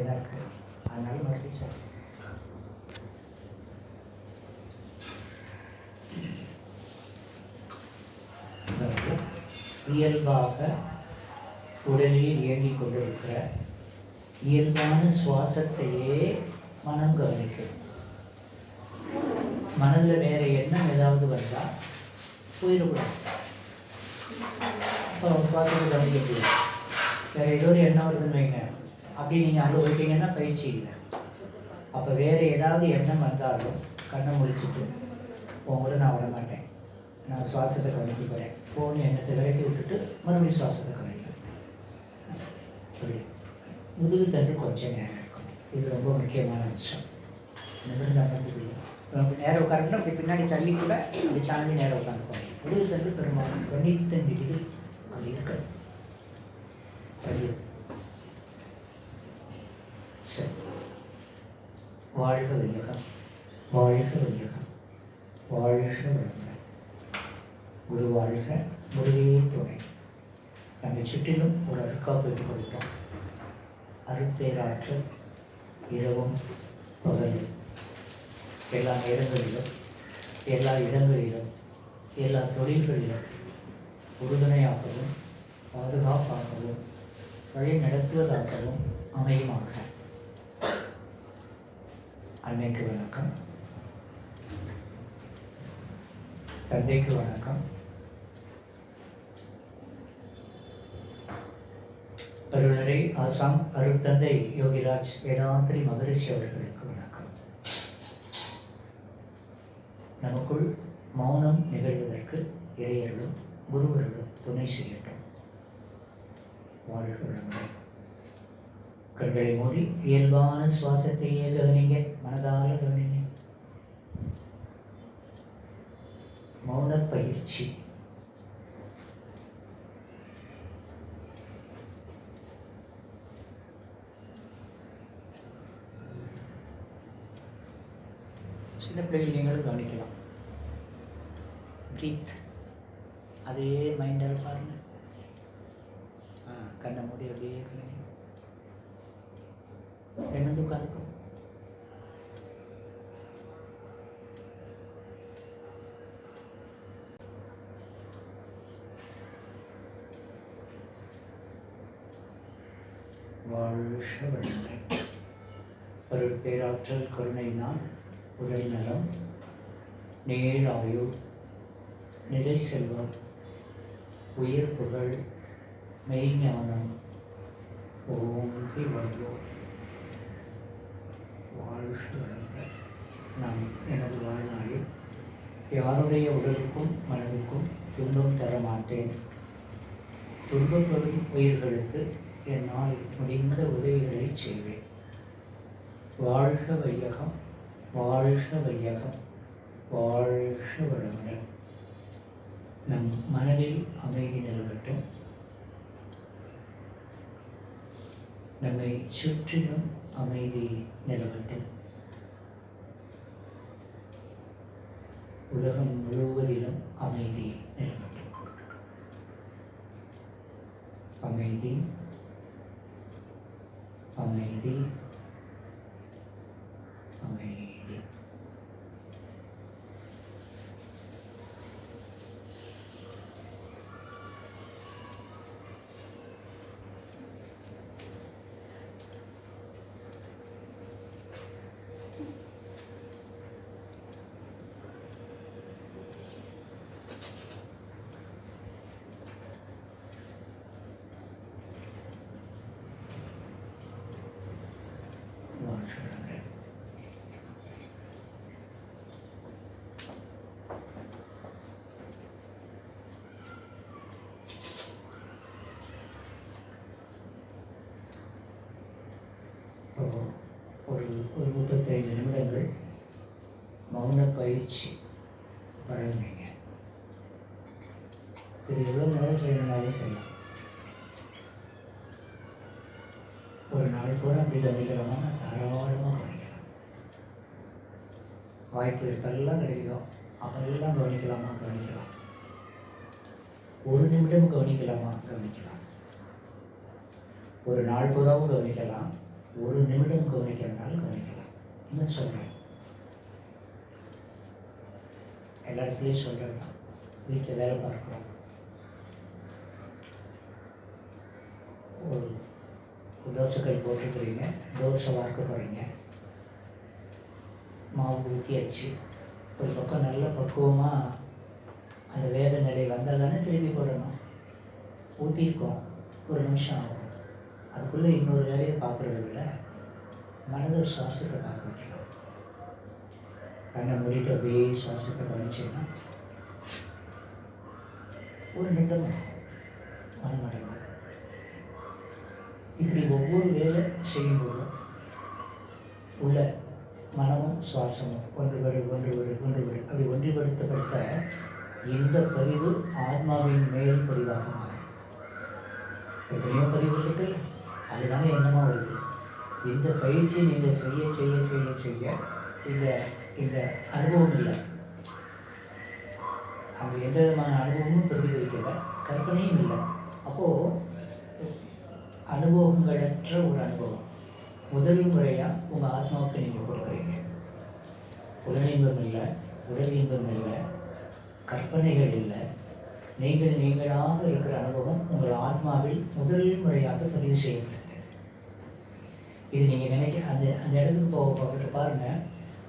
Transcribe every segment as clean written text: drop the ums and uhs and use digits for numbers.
தான் இருக்கு. அதனால மறுபடியும் சார் இயல்பாக உடலில் இயங்கிக் கொண்டிருக்கிற இயல்பான சுவாசத்தையே மனம் கவனிக்கும். மனதில் வேற எண்ணம் ஏதாவது வந்தால் போயிடக்கூடாது. இப்போ சுவாசத்தை கவனிக்க முடியாது. வேறு ஏதோ ஒரு எண்ணம் வருதுன்னு வைங்க, அப்படி நீங்கள் அங்கே போயிட்டீங்கன்னா பயிற்சி இல்லை. அப்போ வேறு ஏதாவது எண்ணம் வந்தாலும் கண்ணை முழிச்சிட்டு உங்களோட நான் வரமாட்டேன், நான் சுவாசத்தை கவனிக்க போகிறேன், போன எண்ணத்தை விரட்டி விட்டுட்டு மறுபடியும் சுவாசத்தை கவனிக்கிறேன். அப்படி முதுகு தண்டு கொஞ்சம் நேரம் இருக்கும். இது ரொம்ப முக்கியமான விஷயம். நிமிர்ந்து அமர்ந்துக்கணும். நேரம் உட்காரணும், அப்படி பின்னாடி தள்ளி கூட அப்படி சாந்தி நேரம் உட்காந்துக்கணும். முதுகு தண்டு பெரும்பாலும் 95 டிகிரி அப்படி இருக்கணும். சரி, வாழ்க வையகம், வாழ்க வையகம், வாழ்க வளமுடன். குரு வாழ்க, குருவே துணை. நம்ம சுற்றிலும் ஒரு அருட்காப்பு எடுத்துக் கொடுத்தோம். அருட்பேராற்றல் இரவும் பகலும் எல்லா நேரங்களிலும் எல்லா இடங்களிலும் எல்லா தொழில்களிலும் உறுதுணையாகவும் பாதுகாப்பாகவும் வழி நடத்துவதாகவும் அமையுமாக. அன்னைக்கு வணக்கம், தந்தைக்கு வணக்கம், அருள்நிறை ஆசாம் அருட்தந்தை யோகிராஜ் வேதாந்திரி மகரிஷி அவர்களுக்கு வணக்கம். நமக்குள் மௌனம் நிகழ்வதற்கு இறையர்களும் குருவர்களும் துணை செய்யட்டும். வாழ்க வளமுடன். கண்களை மூடி இயல்பான சுவாசத்தையே கவனிங்க, மனதால கவனிங்க. மௌன பயிற்சி. சின்ன பிள்ளைகள் நீங்களும் கவனிக்கலாம். பிரீத், அதே மைண்டில் பாருங்க. கண்ணை மூடி அப்படியே கவனிங்க. நிமிர்ந்து உட்காந்துக்கோ. வாழ்க வளமுடன். அருட்பேராற்றல் கருணையினால் உடல் நலம், நீளாயு, நிறை செல்வம், உயிர் புகழ், மெய்ஞானம் ஓங்கி வாழ்வோம். வாழ்க வளமுடன். நான் எனது வாழ்நாளில் யாருடைய உடலுக்கும் மனதுக்கும் துன்பம் தர மாட்டேன். துன்பப்படும் உயிர்களுக்கு என்னால் முடிந்த உதவிகளை செய்வேன். வாழ்க வையகம், வாழ்க வையகம், வாழ்க வளமுடன். நம் மனதில் அமைதி நிலவட்டும். நம்மை சுற்றிலும் அமைதி நிலவட்டும். உலகம் முழுவதிலும் அமைதி நிலவட்டும். அமைதி, அமைதி, அமைதி. ஒரு 35 நிமிடங்கள் மௌன பயிற்சி பழகுனீங்க. இது எவ்வளோ நேரம் செய்யணும்னாலும் செய்யலாம். ஒரு நாள் பூரா அப்படி கவனிக்கலாமா? தாராளமாக கவனிக்கலாம். வாய்ப்பு எப்பெல்லாம் கிடைக்குதோ அப்பெல்லாம் கவனிக்கலாமா? கவனிக்கலாம். ஒரு நிமிடம் கவனிக்கலாமா? கவனிக்கலாம். ஒரு நாள் பூராவும் கவனிக்கலாம், ஒரு நிமிடம் கவனிக்கிறனாலும் கவனிக்கலாம். இன்னும் சொல்கிறேன், எல்லா இடத்துலையும் சொல்கிறது தான். வீட்டில் வேலை பார்க்குறோம், ஒரு தோசைக்கல் போட்டுக்கிறீங்க, தோசை வார்க்க போகிறீங்க, மாவு ஊற்றியாச்சு. ஒரு பக்கம் நல்ல பக்குவமாக அந்த வேத நிலை வந்தால் தானே திருப்பி போடணும். ஊற்றிருக்கோம், ஒரு நிமிஷம் ஆகும். அதுக்குள்ளே இன்னொரு வேலையை பார்க்குறத விட மனதை சுவாசத்தை பார்க்க வைக்கலாம். கண்ணை மூடிட்டு அப்படியே சுவாசத்தை கவனிச்சோம்னா ஒரு நிமிடம் மனமடங்கு. இப்படி ஒவ்வொரு வேலை செய்யும்போதும் உள்ள மனமும் சுவாசமும் ஒன்றுபடு அப்படி ஒன்றுபடுத்த இந்த பதிவு ஆத்மாவின் மேல் பதிவாக மாறும். எத்தனையோ பதிவுகள் இருக்குல்ல, அதுதானே எண்ணமாக வருது. இந்த பயிற்சியை நீங்கள் செய்ய செய்ய செய்ய செய்ய இந்த அனுபவம் இல்லை, அவங்க எந்த விதமான அனுபவமும் பிரதிபலிக்கலை, கற்பனையும் இல்லை. அப்போது அனுபவங்களற்ற ஒரு அனுபவம் முதல் முறையாக உங்கள் ஆத்மாவுக்கு நீங்கள் கொடுக்குறீங்க. உடல் இன்பம் இல்லை, உடல் இன்பம் இல்லை, கற்பனைகள் இல்லை, நீங்களாக இருக்கிற அனுபவம் உங்கள் ஆத்மாவில் முதல் முறையாக பதிவு செய்யப்படுகிறது. இது நீங்கள் அந்த இடத்துக்கு போக பாருங்கள்,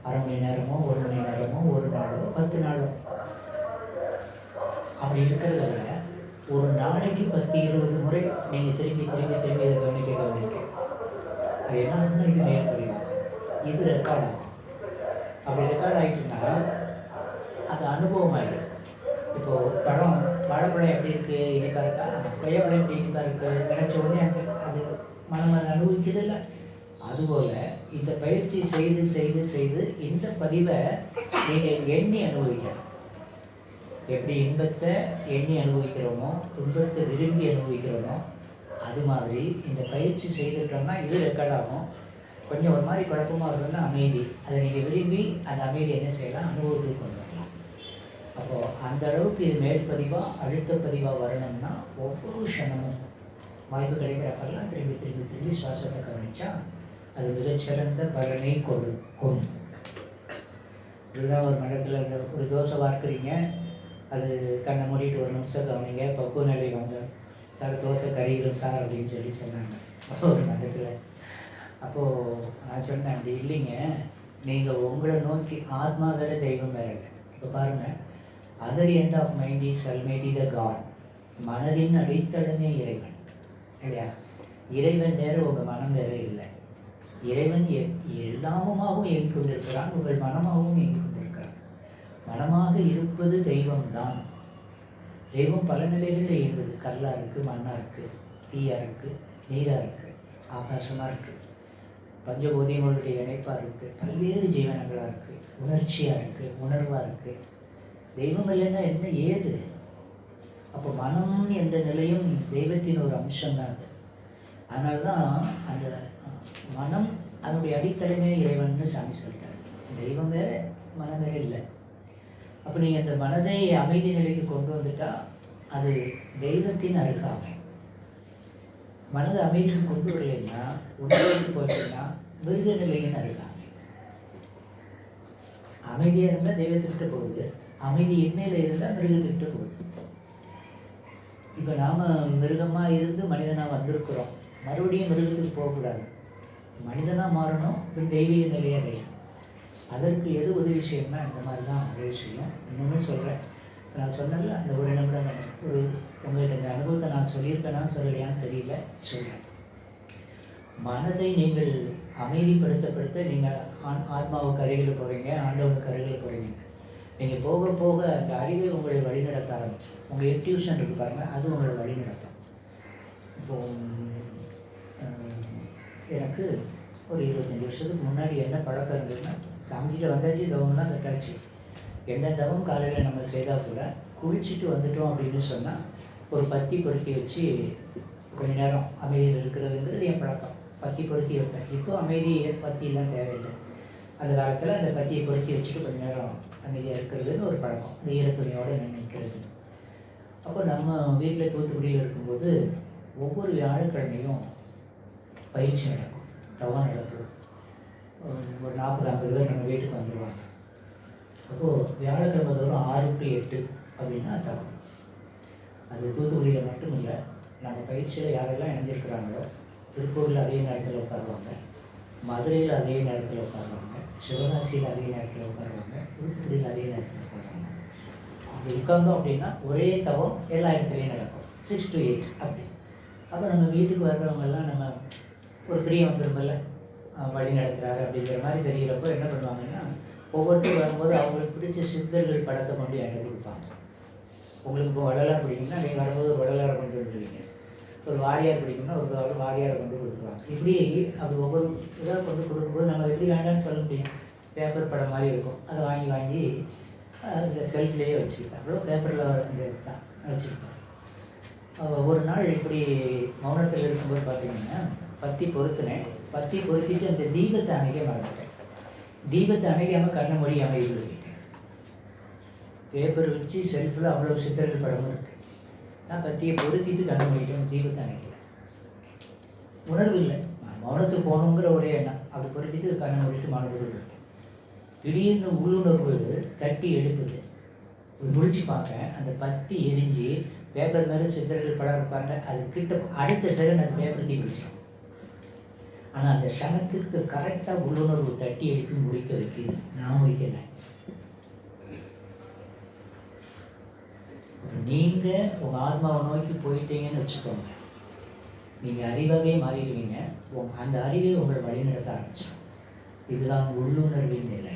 அரை மணி நேரமோ 1 மணி நேரமோ 1 நாளோ 10 நாளோ அப்படி இருக்கிறத விட ஒரு நாளைக்கு 10-20 முறை நீங்கள் திரும்பி கவனிக்க அது என்ன ஆகும்னா இது நேர்பதிவாகும், இது ரெக்கார்ட் ஆகும். அப்படி ரெக்கார்ட் ஆகிட்டுன்னா அது அனுபவம் ஆகிடும். இப்போது வாழைப்பழம் எப்படி இருக்குது, இனிப்பாக இருக்கா, கொய்யாப்பழம் எப்படி இனிப்பாக இருக்குது நினச்ச உடனே அது மனம் அதை அனுபவிக்குது இல்லை. அதுபோல் இந்த பயிற்சி செய்து செய்து செய்து இந்த பதிவை நீங்கள் எண்ணி அனுபவிக்கணும். எப்படி இன்பத்தை எண்ணி அனுபவிக்கிறோமோ, துன்பத்தை விரும்பி அனுபவிக்கிறோமோ, அது மாதிரி இந்த பயிற்சி செய்திருக்கோம்னா இது ரெக்கார்ட் ஆகும். கொஞ்சம் ஒரு மாதிரி குழப்பமாக இருந்ததுன்னா அமைதி, அதை நீங்கள் விரும்பி அந்த அமைதி என்ன செய்யலாம், அனுபவத்துக்கு கொண்டு வரலாம். அப்போது அந்த அளவுக்கு இது மேற்பதிவாக அழுத்த பதிவாக வரணும்னா ஒவ்வொரு க்ஷணமும் வாய்ப்பு கிடைக்கிறப்பெல்லாம் திரும்பி சுவாசத்தை கவனித்தா அது மிகச்சிறந்த பலனை கொடுக்கும். இதுதான் ஒரு மண்டலத்தில் இந்த ஒரு தோசை வார்க்குறீங்க, அது கண்ணை மூடிட்டு ஒரு நிமிஷம் கவனிங்க, பக்குவ நிலை வந்து சார் தோசை கறிகள் சார் அப்படின்னு சொன்னாங்க ஒரு மண்டலத்தில். அப்போது நான் சொன்னேன், அப்படி இல்லைங்க, நீங்கள் உங்களை நோக்கி ஆத்மா வேற தெய்வம் வேற இல்லை. இப்போ பாருங்கள், other end of mind is almighty the God. மனதின் அடித்தளமே இறைவன் இல்லையா? இறைவன் வேறு, உங்கள் மனம் வேறு இல்லை. இறைவன் எல்லாமுமாகவும் இயங்கிக் கொண்டிருக்கிறான், உங்கள் மனமாகவும் இயங்கிக் கொண்டிருக்கிறான். மனமாக இருப்பது தெய்வம்தான். தெய்வம் பல நிலைகளில் இயங்குது. கல்லாக இருக்குது, மண்ணாக இருக்குது, தீயாக இருக்குது, நீராக இருக்குது, ஆகாசமாக இருக்குது, பஞ்சபூதியங்களுடைய இணைப்பாக இருக்குது, பல்வேறு ஜீவனங்களாக இருக்குது, உணர்ச்சியாக இருக்குது, உணர்வாக இருக்குது. தெய்வம் இல்லைன்னா என்ன ஏது? அப்போ மனம் என்ற நிலையும் தெய்வத்தின் ஒரு அம்சம்தான் அது. அதனால்தான் அந்த மனம் அதனுடைய அடித்தளமே இறைவன்னு சாமி சொல்லிட்டார். தெய்வம் வேற, மனம் வேற இல்லை. அப்போ நீங்கள் அந்த மனதை அமைதி நிலைக்கு கொண்டு வந்துட்டா அது தெய்வத்தின் அருகாமை. மனதை அமைதிக்கு கொண்டு வரலைன்னா, உணர்வுக்கு போயிட்டீங்கன்னா மிருக நிலையின் அருகாமை. அமைதியாக இருந்தால் தெய்வத்திட்ட போகுது, அமைதி இன்மையில் இருந்தால் மிருகத்திட்ட போகுது. இப்போ நாம் மிருகமாக இருந்து மனிதனாக வந்திருக்கிறோம், மறுபடியும் மிருகத்துக்கு போகக்கூடாது, மனிதனாக மாறணும், பின் தெய்வீக நிலையை அடையணும். அதற்கு எது உதவி செய்யணும்னா இந்த மாதிரி தான் உதவி செய்யும். இன்னொன்று சொல்கிறேன், இப்போ நான் சொன்னதில்ல அந்த ஒரு நிமிடம் ஒரு உங்கள்கிட்ட இந்த அனுபவத்தை நான் சொல்லியிருக்கேன்னா சொல்லலையான்னு தெரியல, சொல்கிறேன். மனதை நீங்கள் அமைதிப்படுத்த நீங்கள் ஆத்மாவுக்கு அருகில் போகிறீங்க, ஆண்டவனுக்கு அருகில் போகிறீங்க. நீங்கள் போக போக அந்த அறிவை உங்களை வழிநடத்த ஆரம்பிச்சு, உங்கள் இன்ட்யூஷன் இருக்குது பாருங்கள், அது உங்களை வழிநடத்தும். இப்போது எனக்கு ஒரு 25 வருஷத்துக்கு முன்னாடி என்ன பழக்கம் இருந்ததுன்னா, சாமிஜிட்ட வந்தாச்சு, தவம்லாம் கட்டாச்சு. என்ன தவம் காலையில் நம்ம செய்தால் கூட குளிச்சுட்டு வந்துட்டோம் அப்படின்னு சொன்னால் ஒரு பத்தி பொருத்தி வச்சு கொஞ்ச நேரம் அமைதியில் இருக்கிறதுங்கிறது என் பழக்கம். பத்தி பொருத்தி வைப்பேன். இப்போ அமைதி பத்தியெல்லாம் தேவையில்லை. அந்த காலத்தில் அந்த பத்தியை பொருத்தி வச்சுட்டு கொஞ்ச நேரம் அமைதியாக இருக்கிறதுன்னு ஒரு பழக்கம், அந்த ஈரத்துணியோடு நினைக்கிறது. அப்போ நம்ம வீட்டில் தூத்துக்குடியில் இருக்கும்போது ஒவ்வொரு வியாழக்கிழமையும் பயிற்சி நடக்கும். தவம் நடத்துவோம். ஒரு 40-50 பேர் நம்ம வீட்டுக்கு வந்துடுவாங்க. அப்போது வியாழக்கிழமை தோறும் 6 to 8 அப்படின்னா தவம். அது தூத்துக்குடியில் மட்டும் இல்லை, நம்ம பயிற்சியில் யாரெல்லாம் இணைஞ்சிருக்கிறாங்களோ திருப்பூரில் அதே நேரத்தில் உட்காருவாங்க, மதுரையில் அதே நேரத்தில் உட்காருவாங்க, சிவகாசியில் அதே நேரத்தில் உட்காருவாங்க, தூத்துக்குடியில் அதே நேரத்தில் உட்காருவாங்க. அப்படி உட்கார்ந்தோம் அப்படின்னா ஒரே தவம் எல்லா இடத்துலையும் நடக்கும். 6 to 8 அப்படி. அப்போ நம்ம வீட்டுக்கு வர்றவங்கெல்லாம் நம்ம ஒரு பிரியம் வந்துருமில்ல, வழி நடத்துகிறாரு அப்படிங்கிற மாதிரி தெரிகிறப்போ என்ன பண்ணுவாங்கன்னா, ஒவ்வொருத்தரும் வரும்போது அவங்களுக்கு பிடிச்ச சித்தர்கள் படத்தை கொண்டு என்கிட்ட கொடுப்பாங்க. உங்களுக்கு இப்போ வள்ளலார் பிடிக்கும்னா நீங்கள் வரும்போது ஒரு வள்ளலாரை கொண்டு வந்துடுவீங்க, ஒரு வாரியார் பிடிக்கும்னா ஒரு வாரியாரை கொண்டு கொடுத்துருவாங்க. இப்படி அது ஒவ்வொரு இதாக கொண்டு கொடுக்கும்போது நம்ம எப்படி வேண்டாம்னு சொல்ல முடியும். பேப்பர் படம் மாதிரி இருக்கும், அதை வாங்கி அந்த செல்ஃப்லேயே வச்சுக்கிட்டேன். அவ்வளோ பேப்பரில் அந்த தான் வச்சுக்கிட்டேன். ஒரு நாள் இப்படி மௌனத்தில் இருக்கும்போது பார்த்தீங்கன்னா பத்தி பொருத்தினேன். பத்தி பொருத்திட்டு அந்த தீபத்தை அணைக்க மறந்துட்டேன். தீபத்தை அணைக்காமல் கண்ணை மூடி அமைதிக்கிட்டேன். பேப்பர் வச்சு செல்ஃபில் அவ்வளோ சித்தர்கள் படமும் இருக்குது. நான் பத்தியை பொருத்திட்டு கண்ணை மூடிட்டேன், தீபத்தை அணைக்கல. உணர்வு இல்லை, நான் மௌனத்துக்கு போகணுங்கிற ஒரே எண்ணம். அப்படி பொருத்திட்டு கண்ணை மூடிட்டு மனதுக்குள் விட்டேன். திடீர்னு உள்ளுணர்வு தட்டி எழுப்புது. முழிச்சு பார்க்க அந்த பத்தி எரிஞ்சு பேப்பர் மேலே சித்தர்கள் படம் இருப்பாங்க, அது கிட்ட அடுத்த செகண்ட் அந்த பேப்பர் தீ பிடிச்சிடும். ஆனால் அந்த சனத்துக்கு கரெக்டாக உள்ளுணர்வு தட்டி எழுப்பி முடிக்க வைக்கிது. நான் முடிக்கலை. நீங்கள் உங்கள் ஆத்மாவை நோக்கி போயிட்டீங்கன்னு வச்சுக்கோங்க, நீங்கள் அறிவாகவே மாறிடுவீங்க. அந்த அறிவை உங்களை வழிநடத்த ஆரம்பிச்சிடும். இதுதான் உள்ளுணர்வின் நிலை.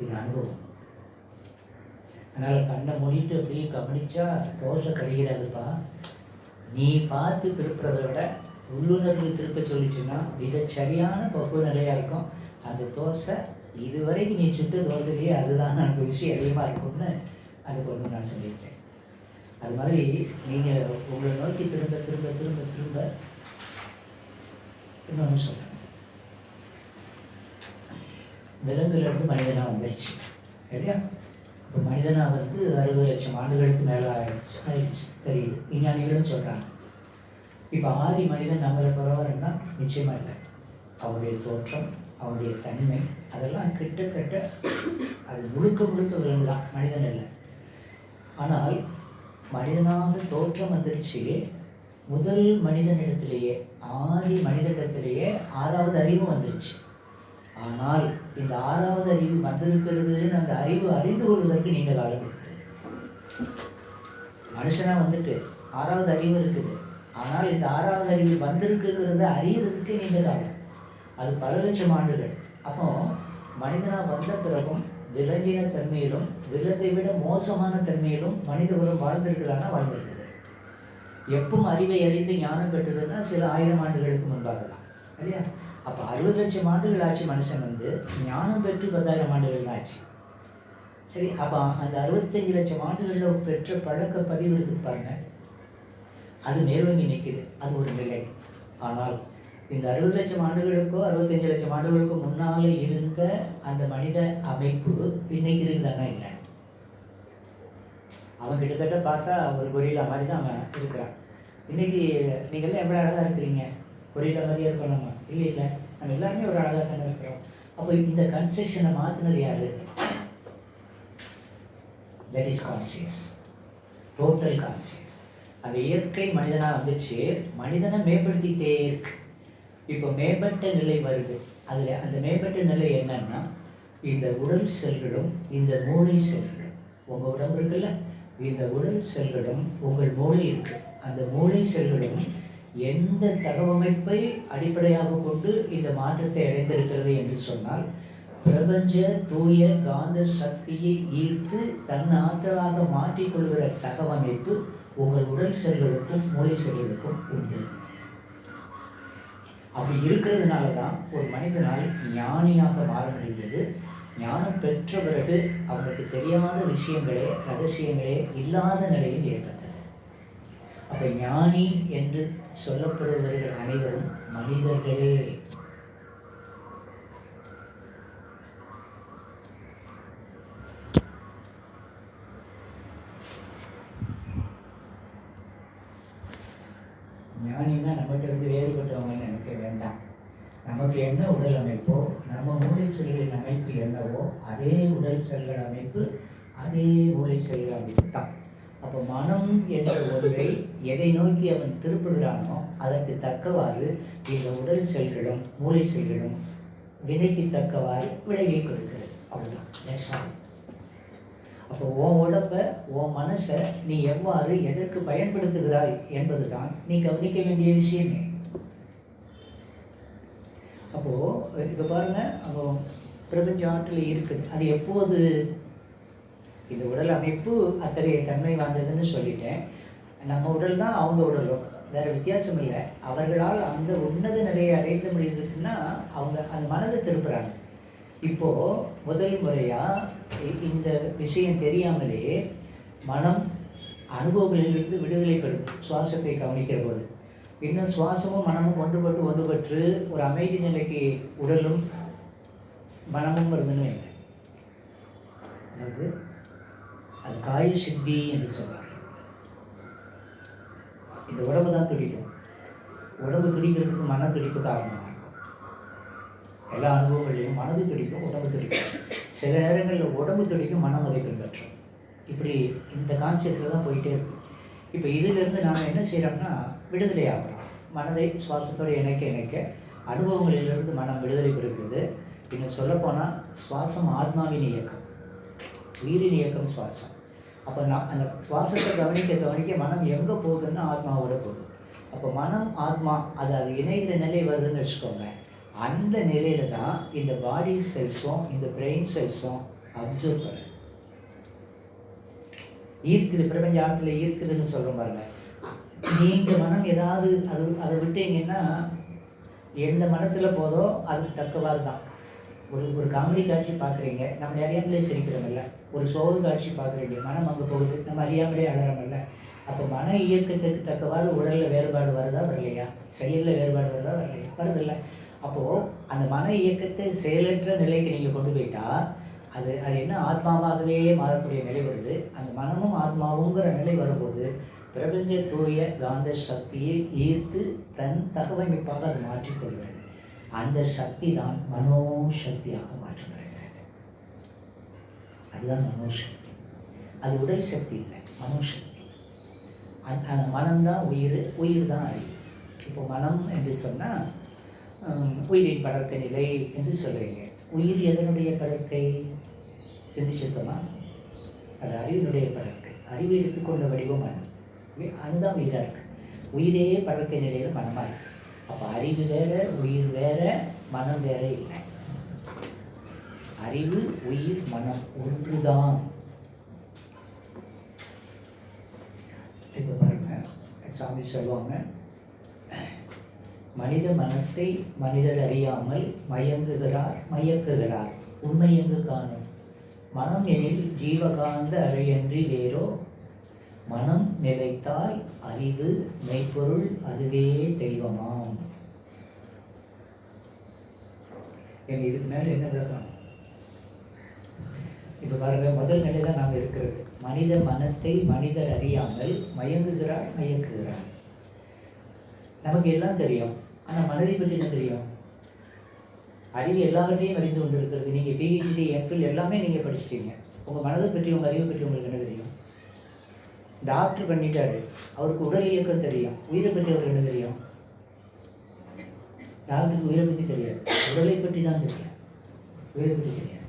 இது அனுபவம். அதனால் கண்ணை மூடிட்டு அப்படியே கவனிச்சா தோசை கழிகிறாதுப்பா. நீ பார்த்து திருப்புறதை விட உள்ளுணர்வு திருப்ப சொல்லிச்சுன்னா மிக சரியான பக்குவ நிலையாக இருக்கும். அந்த தோசை இதுவரைக்கும் நீ சுட்ட தோசையிலேயே அதுதான் நான் ருசி அதிகமாக இருக்கும்னு அதுக்கு ஒன்று நான் சொல்லியிருக்கேன். அது மாதிரி நீங்கள் உங்களை நோக்கி திரும்ப திரும்ப திரும்ப திரும்ப இன்னொன்று சொல்கிறேன். விலங்குலேருந்து மனிதனாக வந்துடுச்சு இல்லையா? இப்போ மனிதனாக வந்து 60 லட்சம் ஆண்டுகளுக்கு மேலே ஆயிடுச்சு தெரியுது, விஞ்ஞானிகளும் சொல்கிறாங்க. இப்போ ஆதி மனிதன் நம்மளை பரவாயில்லைன்னா நிச்சயமாக இல்லை. அவனுடைய தோற்றம், அவனுடைய தன்மை அதெல்லாம் கிட்டத்தட்ட அது முழுக்க விலங்கு தான், மனிதன் இல்லை. ஆனால் மனிதனாக தோற்றம் வந்துடுச்சு. முதல் மனிதனிடத்திலேயே, ஆதி மனிதனிடத்திலேயே 6வது அறிவு வந்துடுச்சு. ஆனால் இந்த 6வது அறிவு வந்திருக்கிறதுன்னு அந்த அறிவு அறிந்து கொள்வதற்கு நீண்ட காலம் இருக்குது. மனுஷனாக வந்துட்டு 6வது அறிவு இருக்குது. ஆனால் இந்த 6வது அறிவு வந்திருக்குங்கிறத அறியறதுக்கு நீண்ட காலம், அது பல லட்சம் ஆண்டுகள். அப்போ மனிதனாக வந்த பிறகும் விலங்கின தன்மையிலும் விலங்கை விட மோசமான தன்மையிலும் மனித குலம் வாழ்ந்திருக்கலான்னா வாழ்ந்திருக்குது. எப்பவும் அறிவை அறிந்து ஞானம் பெற்றதுன்னா சில 1000 ஆண்டுகளுக்கு முன்பாக தான் இல்லையா? அப்போ 60 லட்சம் ஆண்டுகள் ஆச்சு மனுஷன் வந்து, ஞானம் பெற்று 10,000 ஆண்டுகள் தான் ஆச்சு. சரி, அப்போ அந்த 65 லட்சம் ஆண்டுகளில் பெற்ற பழக்க பதிவு இருக்குது பாருங்க, அது மேலோங்கி நிற்கிது. அது ஒரு நிலை. ஆனால் இந்த 60 லட்சம் ஆண்டுகளுக்கோ 65 லட்சம் ஆண்டுகளுக்கோ முன்னால் இருந்த அந்த மனித அமைப்பு இன்னைக்கு இருக்குதானா? இல்லை. அவன் கிட்டத்தட்ட பார்த்தா ஒரு கொரில்லா மாதிரி தான் அவன் இருக்கிறான். இன்னைக்கு நீங்கள்லாம் எவ்வளோ அழகாக இருக்கிறீங்க, கொரில்லா மாதிரியே இருக்கோம் நம்ம. இல்லை, நம்ம எல்லாருமே ஒரு அழகாக தானே இருக்கிறோம். அப்போ இந்த கன்செஷனை மாற்றினது யாரு? That is conscious, total conscious. அந்த இயற்கை மனிதனாக வந்துச்சு, மனிதனை மேம்படுத்திக்கிட்டே இருக்கு. இப்போ மேம்பட்ட நிலை வருது. அதில் அந்த மேம்பட்ட நிலை என்னன்னா, இந்த உடல் செல்களும் இந்த மூளை செல்களும், உங்கள் உடம்பு இருக்குல்ல, இந்த உடல் செல்களும் உங்கள் மூளை இருக்கு, அந்த மூளை செல்களும் எந்த தகவமைப்பை அடிப்படையாக கொண்டு இந்த மாற்றத்தை அடைந்திருக்கிறது என்று சொன்னால், பிரபஞ்ச தூய காந்த சக்தியை ஈர்த்து தன் ஆற்றலாக மாற்றிக்கொள்கிற தகவமைப்பு உங்கள் உடல் செல்களுக்கும் மூளை செல்களுக்கும் உண்டு. அப்படி இருக்கிறதுனால தான் ஒரு மனிதனால் ஞானியாக மாற முடிந்தது. ஞானம் பெற்ற பிறகு அவனுக்கு தெரியாத விஷயங்களே, ரகசியங்களே இல்லாத நிலையில் ஏற்பட்டது. அப்போ ஞானி என்று சொல்லப்படுபவர்கள் அனைவரும் மனிதர்களே. ஞானினா எல்லாம் நம்மகிட்ட இருந்து வேறுபட்டவங்கன்னு நினைக்க வேண்டாம். நமக்கு என்ன உடல் அமைப்போ, நம்ம மூளை செல்களின் அமைப்பு என்னவோ அதே உடல் செல்கள் அமைப்பு, அதே மூளை செல்கள் அமைப்பு தான். அப்போ மனம் என்ற ஒன்றை எதை நோக்கி அவன் திருப்புகிறானோ அதற்கு தக்கவாறு இந்த உடல் செல்களும் மூளை செல்களும் வினைக்கு தக்கவாறு விளைவை கொடுக்கிறது. அவ்வளோதான். அப்போ உன் உடம்ப, உன் மனசை நீ எவ்வாறு எதற்கு பயன்படுத்துகிறாய் என்பது தான் நீ கவனிக்க வேண்டிய விஷயமே. அப்போது இப்போ பாருங்க, அப்போ பிரபஞ்ச ஆற்றல் இருக்குது. அது எப்போது இந்த உடல் அமைப்பு அத்தகைய தன்மை வாய்ந்ததுன்னு சொல்லிட்டேன். நம்ம உடல் தான் அவங்க உடலும், வேறு வித்தியாசம் இல்லை. அவர்களால் அந்த உன்னத நிலையை அடைந்த முடியுதுன்னா அவங்க அந்த மனதை திருப்புறாங்க. இப்போது முதல் முறையாக இந்த விஷயம் தெரியாமலே மனம் அனுபவங்களிலிருந்து விடுதலை பெறும் சுவாசத்தை கவனிக்கிற போது. இன்னும் சுவாசமும் மனமும் ஒன்றுபட்டு ஒரு அமைதி நிலைக்கு உடலும் மனமும் வருதுன்னு இல்லை. அதாவது அது காய சித்தி என்று சொல்வார்கள். இந்த உடம்பு தான் துடிக்கும். உடம்பு துடிக்கிறதுக்கு மன துடிப்பு காரணமாக இருக்கும். எல்லா அனுபவங்களையும் மனது துடிக்கும், உடம்பு துடிக்கும். சில நேரங்களில் உடம்பு துடிக்கும், மனம் அதை பின்பற்றும். இப்படி இந்த கான்சியஸில் தான் போயிட்டே இருக்கும். இப்போ இதிலிருந்து நாம் என்ன செய்கிறோம்னா விடுதலை ஆகிறோம். மனதை சுவாசத்தோடு இணைக்க அனுபவங்களிலிருந்து மனம் விடுதலை பெறுகிறது. இன்னும் சொல்லப்போனால் சுவாசம் ஆத்மாவின் இயக்கம், உயிரின் இயக்கம் சுவாசம். அப்போ அந்த சுவாசத்தை கவனிக்க மனம் எங்கே போகுதுன்னா ஆத்மாவோட போகுது. அப்போ மனம் ஆத்மா அது இணைந்த நிலை வருதுன்னு வச்சுக்கோங்க. அந்த நிலையில தான் இந்த பாடி செல்ஸும் இந்த பிரெயின் செல்ஸும் அப்சர்வ் பண்ணுது. ஈர்க்குது, பிரபஞ்ச ஆற்றல ஈர்க்குதுன்னு சொல்கிற பாருங்க. நீங்கள் மனம் ஏதாவது அதை விட்டீங்கன்னா எந்த மனத்தில் போதோ அதுக்கு தக்கவாறு தான். ஒரு காமெடி காட்சி பார்க்குறீங்க, நம்ம அறியாமலே சிரிக்கிறோமில்ல. ஒரு சோக காட்சி பார்க்குறீங்க, மனம் அங்கே போகுது, நம்ம அறியாமலே அழகிறோமில்ல. அப்போ மன இயக்கத்துக்கு தக்கவாறு உடலில் வேறுபாடு வருதா வரலையா, செயலில் வேறுபாடு வருதா வரலையா, வருதில்லை. அப்போது அந்த மன இயக்கத்தை செயலற்ற நிலைக்கு நீங்கள் கொண்டு போயிட்டா அது என்ன ஆத்மாவாகவே மாறக்கூடிய நிலை வருது. அந்த மனமும் ஆத்மாவுங்கிற நிலை வரும்போது பிரபஞ்ச தூய காந்த சக்தியை ஈர்த்து தன் தகவமைப்பாக அது மாற்றிக்கொள்கிறது. அந்த சக்தி தான் மனோசக்தியாக மாற்றப்படுகிறது. அதுதான் மனோசக்தி. அது உடல் சக்தி இல்லை, மனோசக்தி. அந்த மனம்தான் உயிர் தான் அறிவு. இப்போ மனம் என்று சொன்னால் உயிரின் படர்க்கை நிலை என்று சொல்கிறீங்க. உயிர் எதனுடைய படர்க்கை சிந்திச்சிருக்கோமா? அது அறிவினுடைய படர்க்கை. அறிவு எடுத்துக்கொண்ட வடிவம் மனம். அதுதான் உயிராக இருக்கு. உயிரே படர்க்கை நிலையில் மனமாக இருக்கு. அப்போ அறிவு வேற, உயிர் வேற, மனம் வேற இல்லை. அறிவு, உயிர், மனம் ஒன்றுதான். இப்போ பாருங்க, சாமி சொல்லுவாங்க, மனித மனத்தை மனிதர் அறியாமல் மயக்குகிறார். உண்மை எங்கு காணும்? மனம் எனில் ஜீவகாந்த அறையன்றி வேறோ. மனம் நிலைத்தால் அறிவு மெய்ப்பொருள் அதுவே தெய்வமாம். எங்க இதுக்கு மேல என்ன விளக்கம்? இப்ப பாருங்க, முதல் நிலையில நாம இருக்கிறது. மனித மனத்தை மனிதர் அறியாமல் மயக்குகிறார். நமக்கு எல்லாம் தெரியும், ஆனா மனதை பற்றி என்ன தெரியும்? அறிவு எல்லாவற்றையும் அறிந்து கொண்டு இருக்கிறது. நீங்க PhD, MPhil எல்லாமே நீங்க படிச்சிட்டீங்க. உங்க மனதை பற்றி, உங்க அறிவை பற்றி உங்களுக்கு என்ன தெரியும்? டாக்டர் பண்ணிட்டாரு, அவருக்கு உடல் இயக்கம் தெரியும். உயிரை பற்றி அவருக்கு என்ன தெரியும்? டாக்டருக்கு உயிரை பற்றி தெரியாது, உடலை பற்றி தான் தெரியும், உயிரை பற்றி தெரியாது.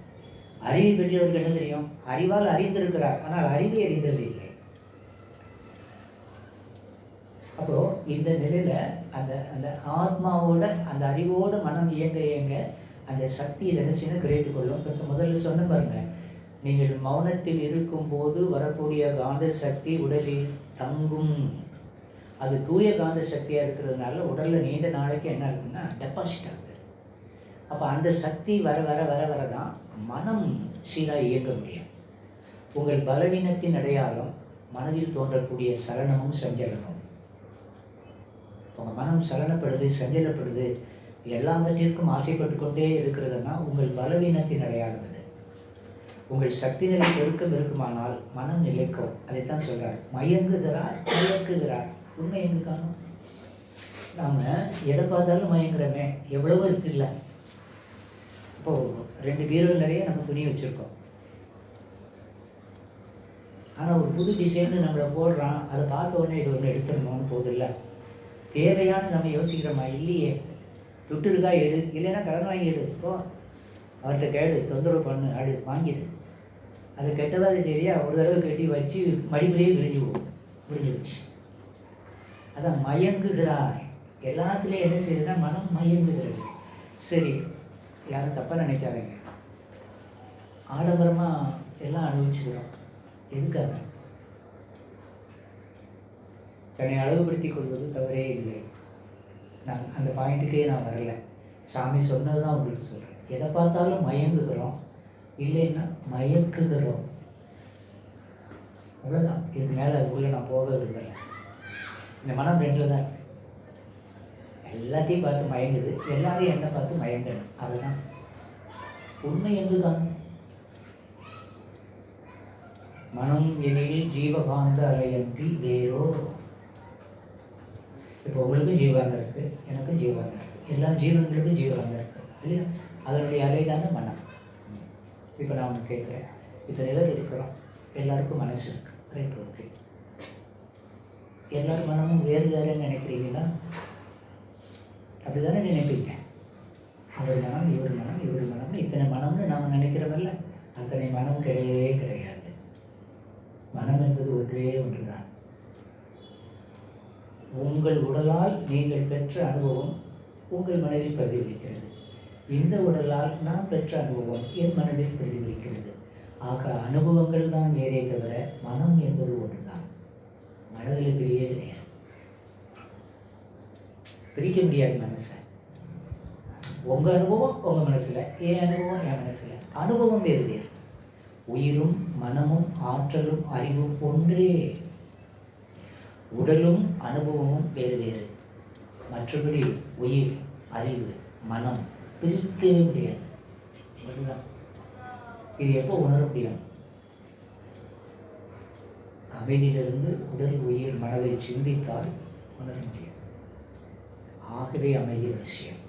அறிவை பற்றி அவருக்கு என்ன தெரியும்? அறிவால் அறிந்திருக்கிறார், ஆனால் அறிவை அறிந்தது இல்லை. அப்போ இந்த நிலையில அந்த ஆத்மாவோட அந்த அறிவோட மனம் இயங்க அந்த சக்தியை நினைச்சுன்னு கிரேட்டு கொள்ளும். முதல்ல சொன்ன பாருங்க, நீங்கள் மௌனத்தில் இருக்கும்போது வரக்கூடிய காந்த சக்தி உடலில் தங்கும். அது தூய காந்த சக்தியாக இருக்கிறதுனால உடலில் நீண்ட நாளைக்கு என்ன இருக்குன்னா டெபாசிட் ஆகுது. அப்போ அந்த சக்தி வர வர வர வர தான் மனம் சீராக இயங்க முடியும். உங்கள் பலவீனத்தின் அடையாளம் மனதில் தோன்றக்கூடிய சலனமும் சஞ்சலமும். உங்கள் மனம் சலனப்படுது, சஞ்சலப்படுது, எல்லாவற்றிற்கும் ஆசைப்பட்டு கொண்டே இருக்கிறதுனா உங்கள் பலவீனத்தின் அடையாளம் அது. உங்கள் சக்தி நிலை பெருக்கம் இருக்குமானால் மனம் நிலைக்கும். அதைத்தான் சொல்றார், மயங்குகிறார். உண்மை எங்கு காணும்? நாம் எதை பார்த்தாலும் மயங்குறோமே, எவ்வளவோ இருக்குல்ல. இப்போது 2 பீரோவில் நிறைய நம்ம துணி வச்சுருக்கோம். ஆனால் ஒரு புது டிசைன்னு நம்மளை போடுறான், அதை பார்த்த உடனே இது ஒன்று எடுத்துடணும்னு போதில்லை. தேவையான நம்ம யோசிக்கிறோமா? இல்லையே. துட்டு இருக்கா எடு, இல்லைன்னா கடன் வாங்கி எடு. இப்போ அவர்கிட்ட கேடு, தொந்தரவு பண்ணு, ஆடு வாங்கிடு. அது கெட்டதாக சரியா ஒரு தடவை கட்டி வச்சு மடிமடியே விரிஞ்சு போகும், விரிஞ்சு வச்சு. அதான் மயங்குகிறாய். எல்லாத்துலேயும் என்ன செய்யுதுன்னா மனம் மயங்குகிறது. சரி, யாரும் தப்பாக நினைக்காதீங்க. ஆடம்பரமாக எல்லாம் அனுபவிச்சுக்கிறோம். எதுக்காக? தன்னை அழகுபடுத்தி கொள்வது தவறே இல்லை. நான் அந்த பாயிண்ட்டுக்கே நான் வரலை. சாமி சொன்னது தான் உங்களுக்கு சொல்கிறேன். எதை பார்த்தாலும் மயங்குகிறோம், இல்லைன்னா மயக்குகிறோம். அவ்வளோதான். இதுக்கு மேலே அதுக்குள்ளே நான் போக விரும்பலை. இந்த மனம் 2 தான். எல்லாத்தையும் பார்த்து மயங்குது, எல்லாரையும் என்ன பார்த்து மயங்கணும். அதுதான் உண்மை. என்றுதான் மனம் எனில் ஜீவகாந்த அலையன்றி வேறோ. இப்போ உங்களுக்கும் ஜீவாங்க இருக்குது, எனக்கும் ஜீவாங்க இருக்குது, எல்லா ஜீவன்களுக்கும் ஜீவாங்க இருக்குது இல்லையா? அதனுடைய அலை தானே மனம். இப்போ நான் ஒன்று கேட்குறேன், இத்தனை பேர் இருக்கிறோம், எல்லாருக்கும் மனசு இருக்குது, ரைட், ஓகே. எல்லாரும் மனமும் வேறு வேறுன்னு நினைக்கிறீங்களா? அப்படி தானே நினைப்பீங்க. அவர் மனம், இவர் மனம், இவர் மனம்னு இத்தனை மனம்னு நாம் நினைக்கிறோமில்ல. அத்தனை மனம் கிடையவே கிடையாது. மனம் என்பது ஒன்றே ஒன்று தான். உங்கள் உடலால் நீங்கள் பெற்ற அனுபவம் உங்கள் மனதில் பிரதிபலிக்கிறது. இந்த உடலால் நான் பெற்ற அனுபவம் என் மனதில் பிரதிபலிக்கிறது. ஆக அனுபவங்கள் தான் வேறே தவிர மனம் என்பது ஒன்று தான். மனதில் பிரியே கிடையாது, பிரிக்க முடியாது மனசை. உங்கள் அனுபவம் உங்கள் மனசில், என் அனுபவம் என் மனசில். அனுபவம் வேறு வேறு. உயிரும் மனமும் ஆற்றலும் அறிவும் ஒன்றே. உடலும் அனுபவமும் வேறு வேறு. மற்றபடி உயிர், அறிவு, மனம் பிரிக்கவே முடியாது. அதுதான். இது எப்போ உணர முடியும்? அமைதியிலிருந்து உடல், உயிர், மனதை சிந்தித்தால் உணர முடியும். ஆகவே அமைதி அவசியம்.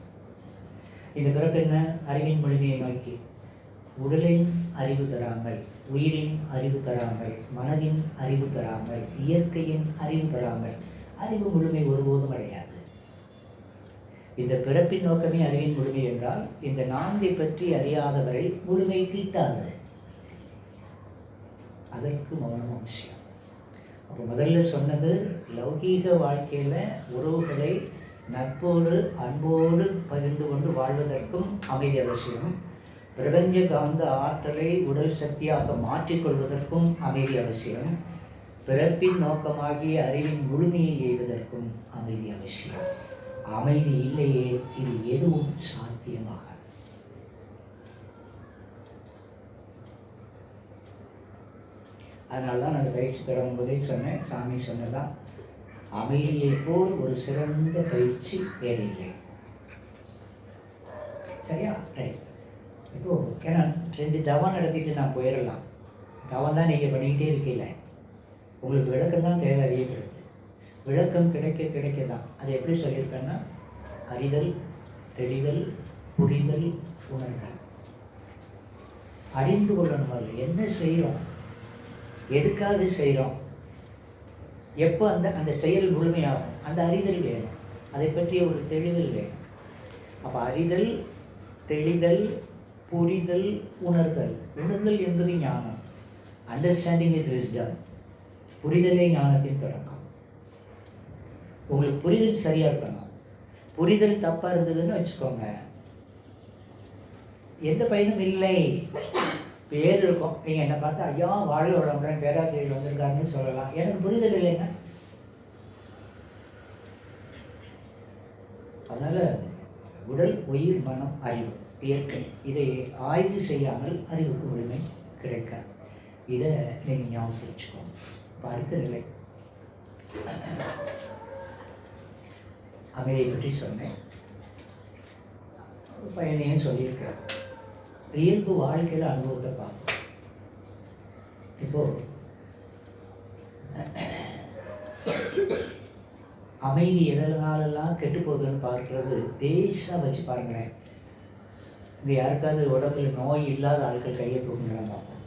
இந்த பிறகு என்ன? அறிவின் முழுமையை நோக்கி உடலின் அறிவு பெறாமல், உயிரின் அறிவு பெறாமல், மனதின் அறிவு பெறாமல், இயற்கையின் அறிவு பெறாமல் அறிவு முழுமை ஒருபோதும் அடையாது. இந்த பிறப்பின் நோக்கமே அறிவின் முழுமை என்றால் இந்த 4 பற்றி அறியாதவரை முழுமை கிட்டாது. அதற்கு மௌனம் அவசியம். அப்போ முதல்ல சொன்னது லௌகீக வாழ்க்கையில் உறவுகளை நட்போடு அன்போடு பகிர்ந்து கொண்டு வாழ்வதற்கும் அமைதி அவசியம். பிரபஞ்ச காந்த ஆற்றலை உடல் சக்தியாக மாற்றிக்கொள்வதற்கும் அமைதி அவசியம். பிறப்பின் நோக்கமாகிய அறிவின் முழுமையை எய்வதற்கும் அமைதி அவசியம். அமைதி இல்லையே இது எதுவும் சாத்தியமாகாது. அதனால தான் நான் பயிற்சி தொடங்கும்போதே சொன்னேன், சாமி சொன்னதான், அமைதியை போல் ஒரு சிறந்த பயிற்சி வேறு இல்லை. சரியா? ரைட். இப்போது ஏன்னா 2 தவம் நடத்திட்டு நான் போயிடலாம். தவம் தான் நீங்கள் பண்ணிக்கிட்டே இருக்கீங்கள. உங்களுக்கு விளக்கம் தான் தேவை அறியப்படுது. விளக்கம் கிடைக்க கிடைக்க தான். அது எப்படி சொல்லியிருக்கேன்னா, அறிதல், தெளிதல், புரிதல், உணர்தல். அறிந்து கொள்ளணும். அதில் என்ன செய்கிறோம், எதுக்காக செய்கிறோம், எப்போ அந்த செயல் முழுமையாகும், அந்த அறிதல் வேணும். அதை பற்றிய ஒரு தெளிதல் வேணும். அப்போ அறிதல், தெளிதல், புரிதல், உணர்தல். உணர்தல் என்பது ஞானம். Understanding is wisdom. புரிதலே ஞானத்தின் தொடக்கம். உங்களுக்கு புரிதல் சரியா இருக்கணும். புரிதல் தப்பா இருந்ததுன்னு வச்சுக்கோங்க, எந்த பயனும் இல்லை. பேர் இருக்கும், நீங்கள் என்னை பார்த்து ஐயா வாழ்க வளமுடன் பேராசிரியர் வந்திருக்காருன்னு சொல்லலாம். எனக்கு புரிதல் இல்லைன்னா அதனால் உடல், உயிர், மனம், அறிவு, இயற்கை இதை ஆய்வு செய்யாமல் அறிவுக்கு முழுமை கிடைக்காது. இதை நீங்கள் ஞாபகம் வச்சுக்கோங்க. இப்போ அடுத்த நிலை அமைதியை பற்றி சொன்னேன், பயனையும் சொல்லியிருக்கிறேன். இயல்பு வாழ்க்கையில் அனுபவத்தை பார்ப்போம். இப்போது அமைதி எதனாலெல்லாம் கெட்டு போகுதுன்னு பார்க்குறது பேஸாக வச்சு பாருங்களேன். இது யாருக்காவது உடம்புல நோய் இல்லாத ஆட்கள் கையை தூக்குங்களா பார்ப்போம்.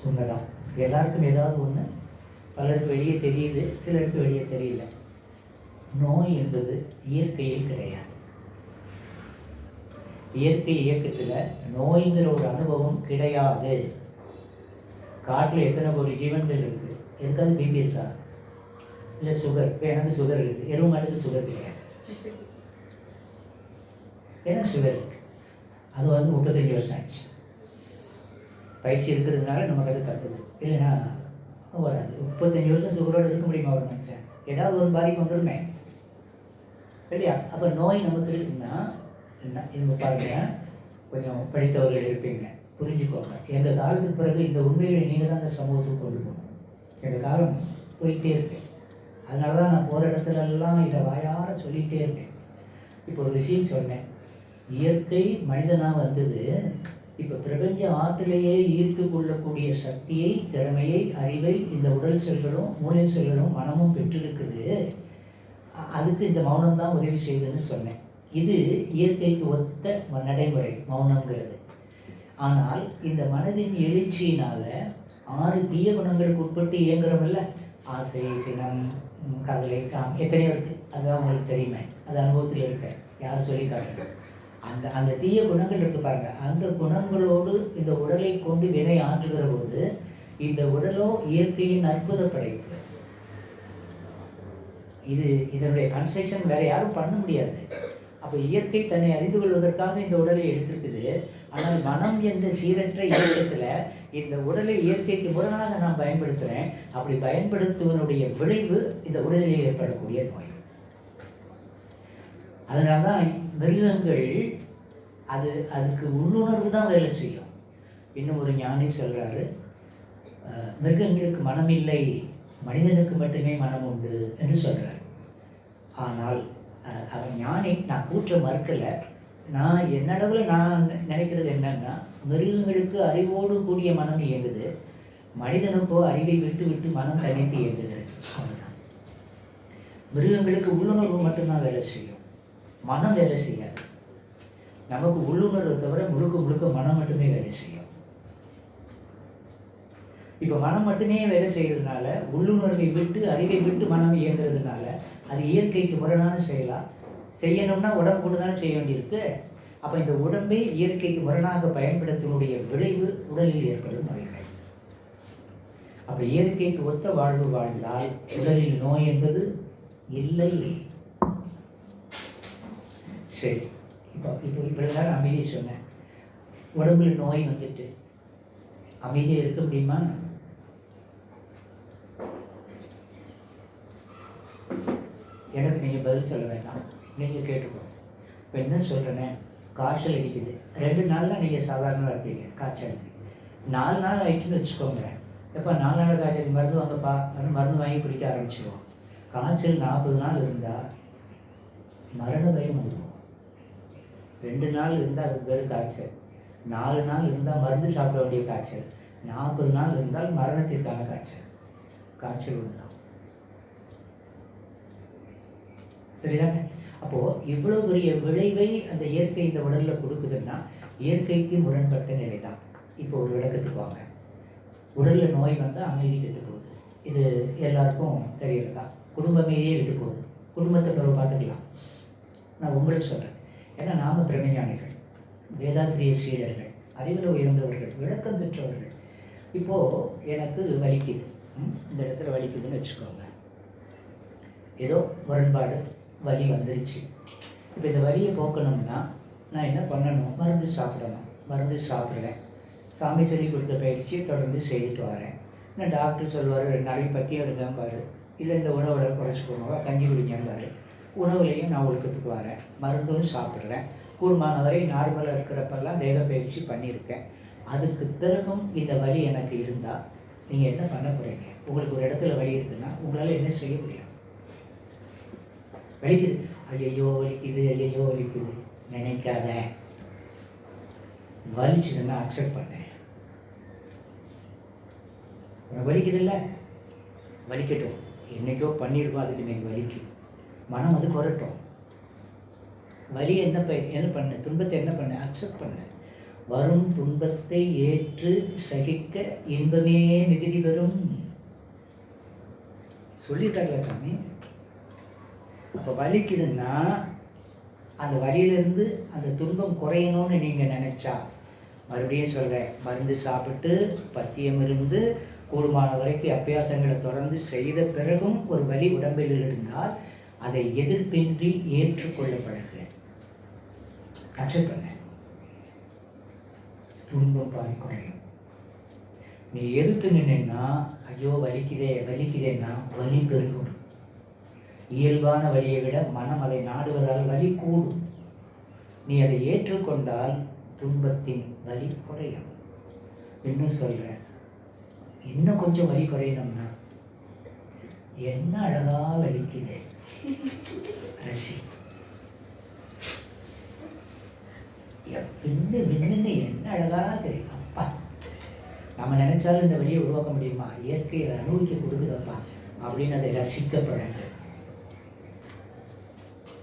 உண்மைதான், எல்லாருக்கும் ஏதாவது ஒன்று பலருக்கு வெளியே தெரியுது, சிலருக்கு வெளியே தெரியல. நோய் என்பது இயற்கையில் கிடையாது. இயற்கை இயக்கத்தில் நோய்ங்கிற ஒரு அனுபவம் கிடையாது. காட்டில் எத்தனை கோடி ஜீவன்கள் இருக்குது. எதுக்காவது பிபி இருக்கா? இல்லை சுகர்? இப்போ எனக்கு சுகர் இருக்குது. எருவு மாட்டுக்கு சுகர் கிடையாது, எனக்கு சுகர் இருக்குது. அது 35 வருஷம் ஆச்சு. பயிற்சி இருக்கிறதுனால நமக்கு அது தப்புது, இல்லைன்னா வராது. 35 வருஷம் சுகரோடு இருக்க முடியுமா ஒரு மனுஷன்? ஏதாவது ஒரு பாதிப்பு வந்துடுமே இல்லையா? அப்போ நோய் நமக்கு இருக்குன்னா என்ன இது பாருங்க, கொஞ்சம் படித்தவர்கள் இருப்பீங்க, புரிஞ்சுக்கோங்க. எங்கள் காலத்துக்கு பிறகு இந்த உண்மைகளை நீங்கள் தான் அந்த சமூகத்துக்கு கொண்டு போகணும். எங்கள் காலம் போயிட்டே இருக்கு. அதனால தான் நான் போகிற இடத்துலலாம் இதை வாயார சொல்லிகிட்டே இருக்கேன். இப்போ ஒரு விஷயம் சொன்னேன், இயற்கை மனிதனாக வந்தது இப்போ பிரபஞ்ச ஆற்றிலேயே ஈர்த்து கொள்ளக்கூடிய சக்தியை, திறமையை, அறிவை இந்த உடல் செல்களும் மூளை செல்களும் மனமும் பெற்றிருக்குது. அதுக்கு இந்த மௌனம் தான் உதவி செய்யுதுன்னு சொன்னேன். இது இயற்கைக்கு ஒத்த நடைமுறை மௌனங்கிறது. ஆனால் இந்த மனதின் எழுச்சியினால் 6 தீய குணங்களுக்கு உட்பட்டு இயங்குறோமில்ல, ஆசை, சினம், கவலை, எத்தனையோ இருக்குது. அது அவங்களுக்கு தெரியுமே, அது அனுபவத்தில் இருக்க, யார் சொல்லி காட்டணும். அந்த தீய குணங்கள் இருக்கு பாருங்க. அந்த குணங்களோடு இந்த உடலை கொண்டு வினை ஆற்றுகிற போது இந்த உடலோ இயற்கையின் அற்புத படைப்பு. இதனுடைய கன்ஸ்ட்ரக்ஷன் வேற யாரும் பண்ண முடியாது. அப்போ இயற்கை தன்னை அறிந்து கொள்வதற்காக இந்த உடலை எடுத்திருக்குது. ஆனால் மனம் என்ற சீரற்ற இயக்கத்தில் இந்த உடலை இயற்கைக்கு முரணாக நான் பயன்படுத்துகிறேன். அப்படி பயன்படுத்துவதனுடைய விளைவு இந்த உடலில் ஏற்படக்கூடிய நோய். அதனால தான் மிருகங்கள் அதுக்கு உள்ளுணர்வு தான் வேலை செய்யும். இன்னும் ஒரு ஞானி சொல்கிறாரு, மிருகங்களுக்கு மனம் இல்லை, மனிதனுக்கு மட்டுமே மனம் உண்டு என்று சொல்கிறார். ஆனால் அவன் ஞானி, நான் கூற்ற மறுக்கலை. நான் என்னளவில் நான் நினைக்கிறது என்னன்னா, மிருகங்களுக்கு அறிவோடு கூடிய மனம் இயங்குது, மனிதனுக்கோ அறிவை விட்டு விட்டு மனம் தனித்து இயங்குது. அவ்வளோதான். மிருகங்களுக்கு உள்ளுணர்வு மட்டும்தான் வேலை செய்யும், மனம் வேலை செய்யாது. நமக்கு உள்ளுணர்வை தவிர முழுக்க மனம் மட்டுமே வேலை செய்யும். இப்போ மனம் மட்டுமே வேலை செய்யறதுனால, உள்ளுணர்வை விட்டு அறிவை விட்டு மனம் இயங்குறதுனால அது இயற்கைக்கு முரணான செயலா? செய்யணும்னா உடம்பு கொண்டு தானே செய்ய வேண்டியிருக்கு. அப்போ இந்த உடம்பை இயற்கைக்கு முரணாக பயன்படுத்தினுடைய விளைவு உடலில் ஏற்படும் நோய்கள். அப்போ இயற்கைக்கு ஒத்த வாழ்வு வாழ்ந்தால் உடலில் நோய் என்பது இல்லை. சரி, இப்போ இவ்வளோ நேரம் அமைதியை சொன்னேன். உடம்புல நோய் வந்துட்டு அமைதியாக இருக்க முடியுமா? எனக்கு நீங்கள் பதில் சொல்ல வேண்டாம், நீங்கள் கேட்டுக்கணும். இப்போ என்ன சொல்கிறேன்னே, காய்ச்சல் அடிக்குது, 2 நாளில் நீங்கள் சாதாரணமாக இருப்பீங்க. காய்ச்சல் 4 நாள் ஆகிட்டுன்னு வச்சுக்கோங்க. எப்போ 4 நாள் காய்ச்சல் மருந்து வாங்கப்பா, மருந்து வாங்கி குடிக்க ஆரம்பிச்சிடுவோம். காய்ச்சல் 40 நாள் இருந்தால் மரண பயம் வந்துடும். 2 நாள் இருந்தால் அதுக்கு பேர் காய்ச்சல், 4 நாள் இருந்தால் மருந்து சாப்பிட வேண்டிய காய்ச்சல், 40 நாள் இருந்தால் மரணத்திற்கான காய்ச்சல் உண்டாகும். சரிதாங்க? அப்போது இவ்வளோ பெரிய விளைவை அந்த இயற்கை இந்த உடலில் கொடுக்குதுன்னா இயற்கைக்கு முரண்பட்ட நிலை தான். இப்போ ஒரு விளக்கத்துக்கு வாங்க. உடலில் நோய் வந்தால் அமைதி கெட்டு போகுது, இது எல்லாருக்கும் தெரியறதா? குடும்ப அமைதியே விட்டு போகுது. குடும்பத்தை பிறகு பார்த்துக்கலாம். நான் உங்களுக்கு சொல்கிறேன், ஏன்னா நாம் பிரம்மஞானிகள், வேதாத்திரிய சீடர்கள், அறிவில் உயர்ந்தவர்கள், விளக்கம் பெற்றவர்கள். இப்போது எனக்கு வலிக்குது, இந்த இடத்துல வலிக்குதுன்னு வச்சுக்கோங்க. ஏதோ முரண்பாடு, வலி வந்துருச்சு. இப்போ இந்த வலியை போக்கணும்னா நான் என்ன பண்ணணும்? மருந்து சாப்பிடணும். மருந்து சாப்பிட்றேன், சாமி சொல்லி கொடுத்த பயிற்சியை தொடர்ந்து செய்துட்டு வரேன். நான் டாக்டர் சொல்லுவார் 2 நாளைக்கு பத்தியம் இருங்கம்பார், இல்லை இந்த உணவோட குறைச்சிக்கோங்க, கஞ்சி குடிங்கம்பார். உணவுலையும் நான் ஒழுக்கத்துக்கு வரேன், மருந்தும் சாப்பிட்றேன். கூடுமானவரை நார்மலாக இருக்கிறப்பெல்லாம் தேக பயிற்சி பண்ணியிருக்கேன். அதுக்கு பிறகும் இந்த வலி எனக்கு இருந்தால் நீங்கள் என்ன பண்ண போகிறீங்க? உங்களுக்கு ஒரு இடத்துல வலி இருக்குன்னா உங்களால் என்ன செய்ய முடியும்? வலிக்குது, ஐயோ வலிக்குது, ஐயோ வலிக்குது நினைக்காத. வலிச்சுதுன்னா அக்செப்ட் பண்ணேன். உனக்கு வலிக்குது இல்லை, வலிக்கட்டும், என்றைக்கோ பண்ணியிருக்கோம், அதுக்கு இன்னைக்கு வலிக்கு. மனம் அது குறட்டும். வலி என்ன பண்ண, துன்பத்தை என்ன பண்ண, அக்செப்ட் பண்ண. வரும் துன்பத்தை ஏற்று சகிக்க இன்பமே மிகுதி வரும் சொல்லிட்டாங்களா சாமி. அப்போ வலிக்குதுன்னா அந்த வலியிலிருந்து அந்த துன்பம் குறையணும்னு நீங்கள் நினச்சா, மறுபடியும் சொல்கிறேன், மருந்து சாப்பிட்டு பத்தியம் இருந்து கூடுமான வரைக்கும் அபியாசங்களை தொடர்ந்து செய்த பிறகும் ஒரு வலி உடம்பில் இருந்தால் அதை எதிர்ப்பின்றி ஏற்றுக்கொள்ள பழகு. அக்செப்ட் பண்ண. துன்பம் பாதி குறையும். நீ எதிர்த்து நின்னா, ஐயோ வலிக்குதேன்னா வலி பெருகும். இயல்பான வலியை விட மனம் அதை நாடுவதால் வலி கூடும். நீ அதை ஏற்றுக்கொண்டால் துன்பத்தின் வலி குறையும். இன்னும் சொல்கிறேன், இன்னும் கொஞ்சம் வலி குறையணும்னா, என்ன அழகா வலிக்குது ரசி, விண்ணுன்னு என்ன அழகா தெரியும். அப்பா, நம்ம நினைச்சாலும் இந்த வழியை உருவாக்க முடியுமா? இயற்கையை அனுபவிக்க கொடுக்குதப்பா அப்படின்னு அதை ரசிக்கப்படாது.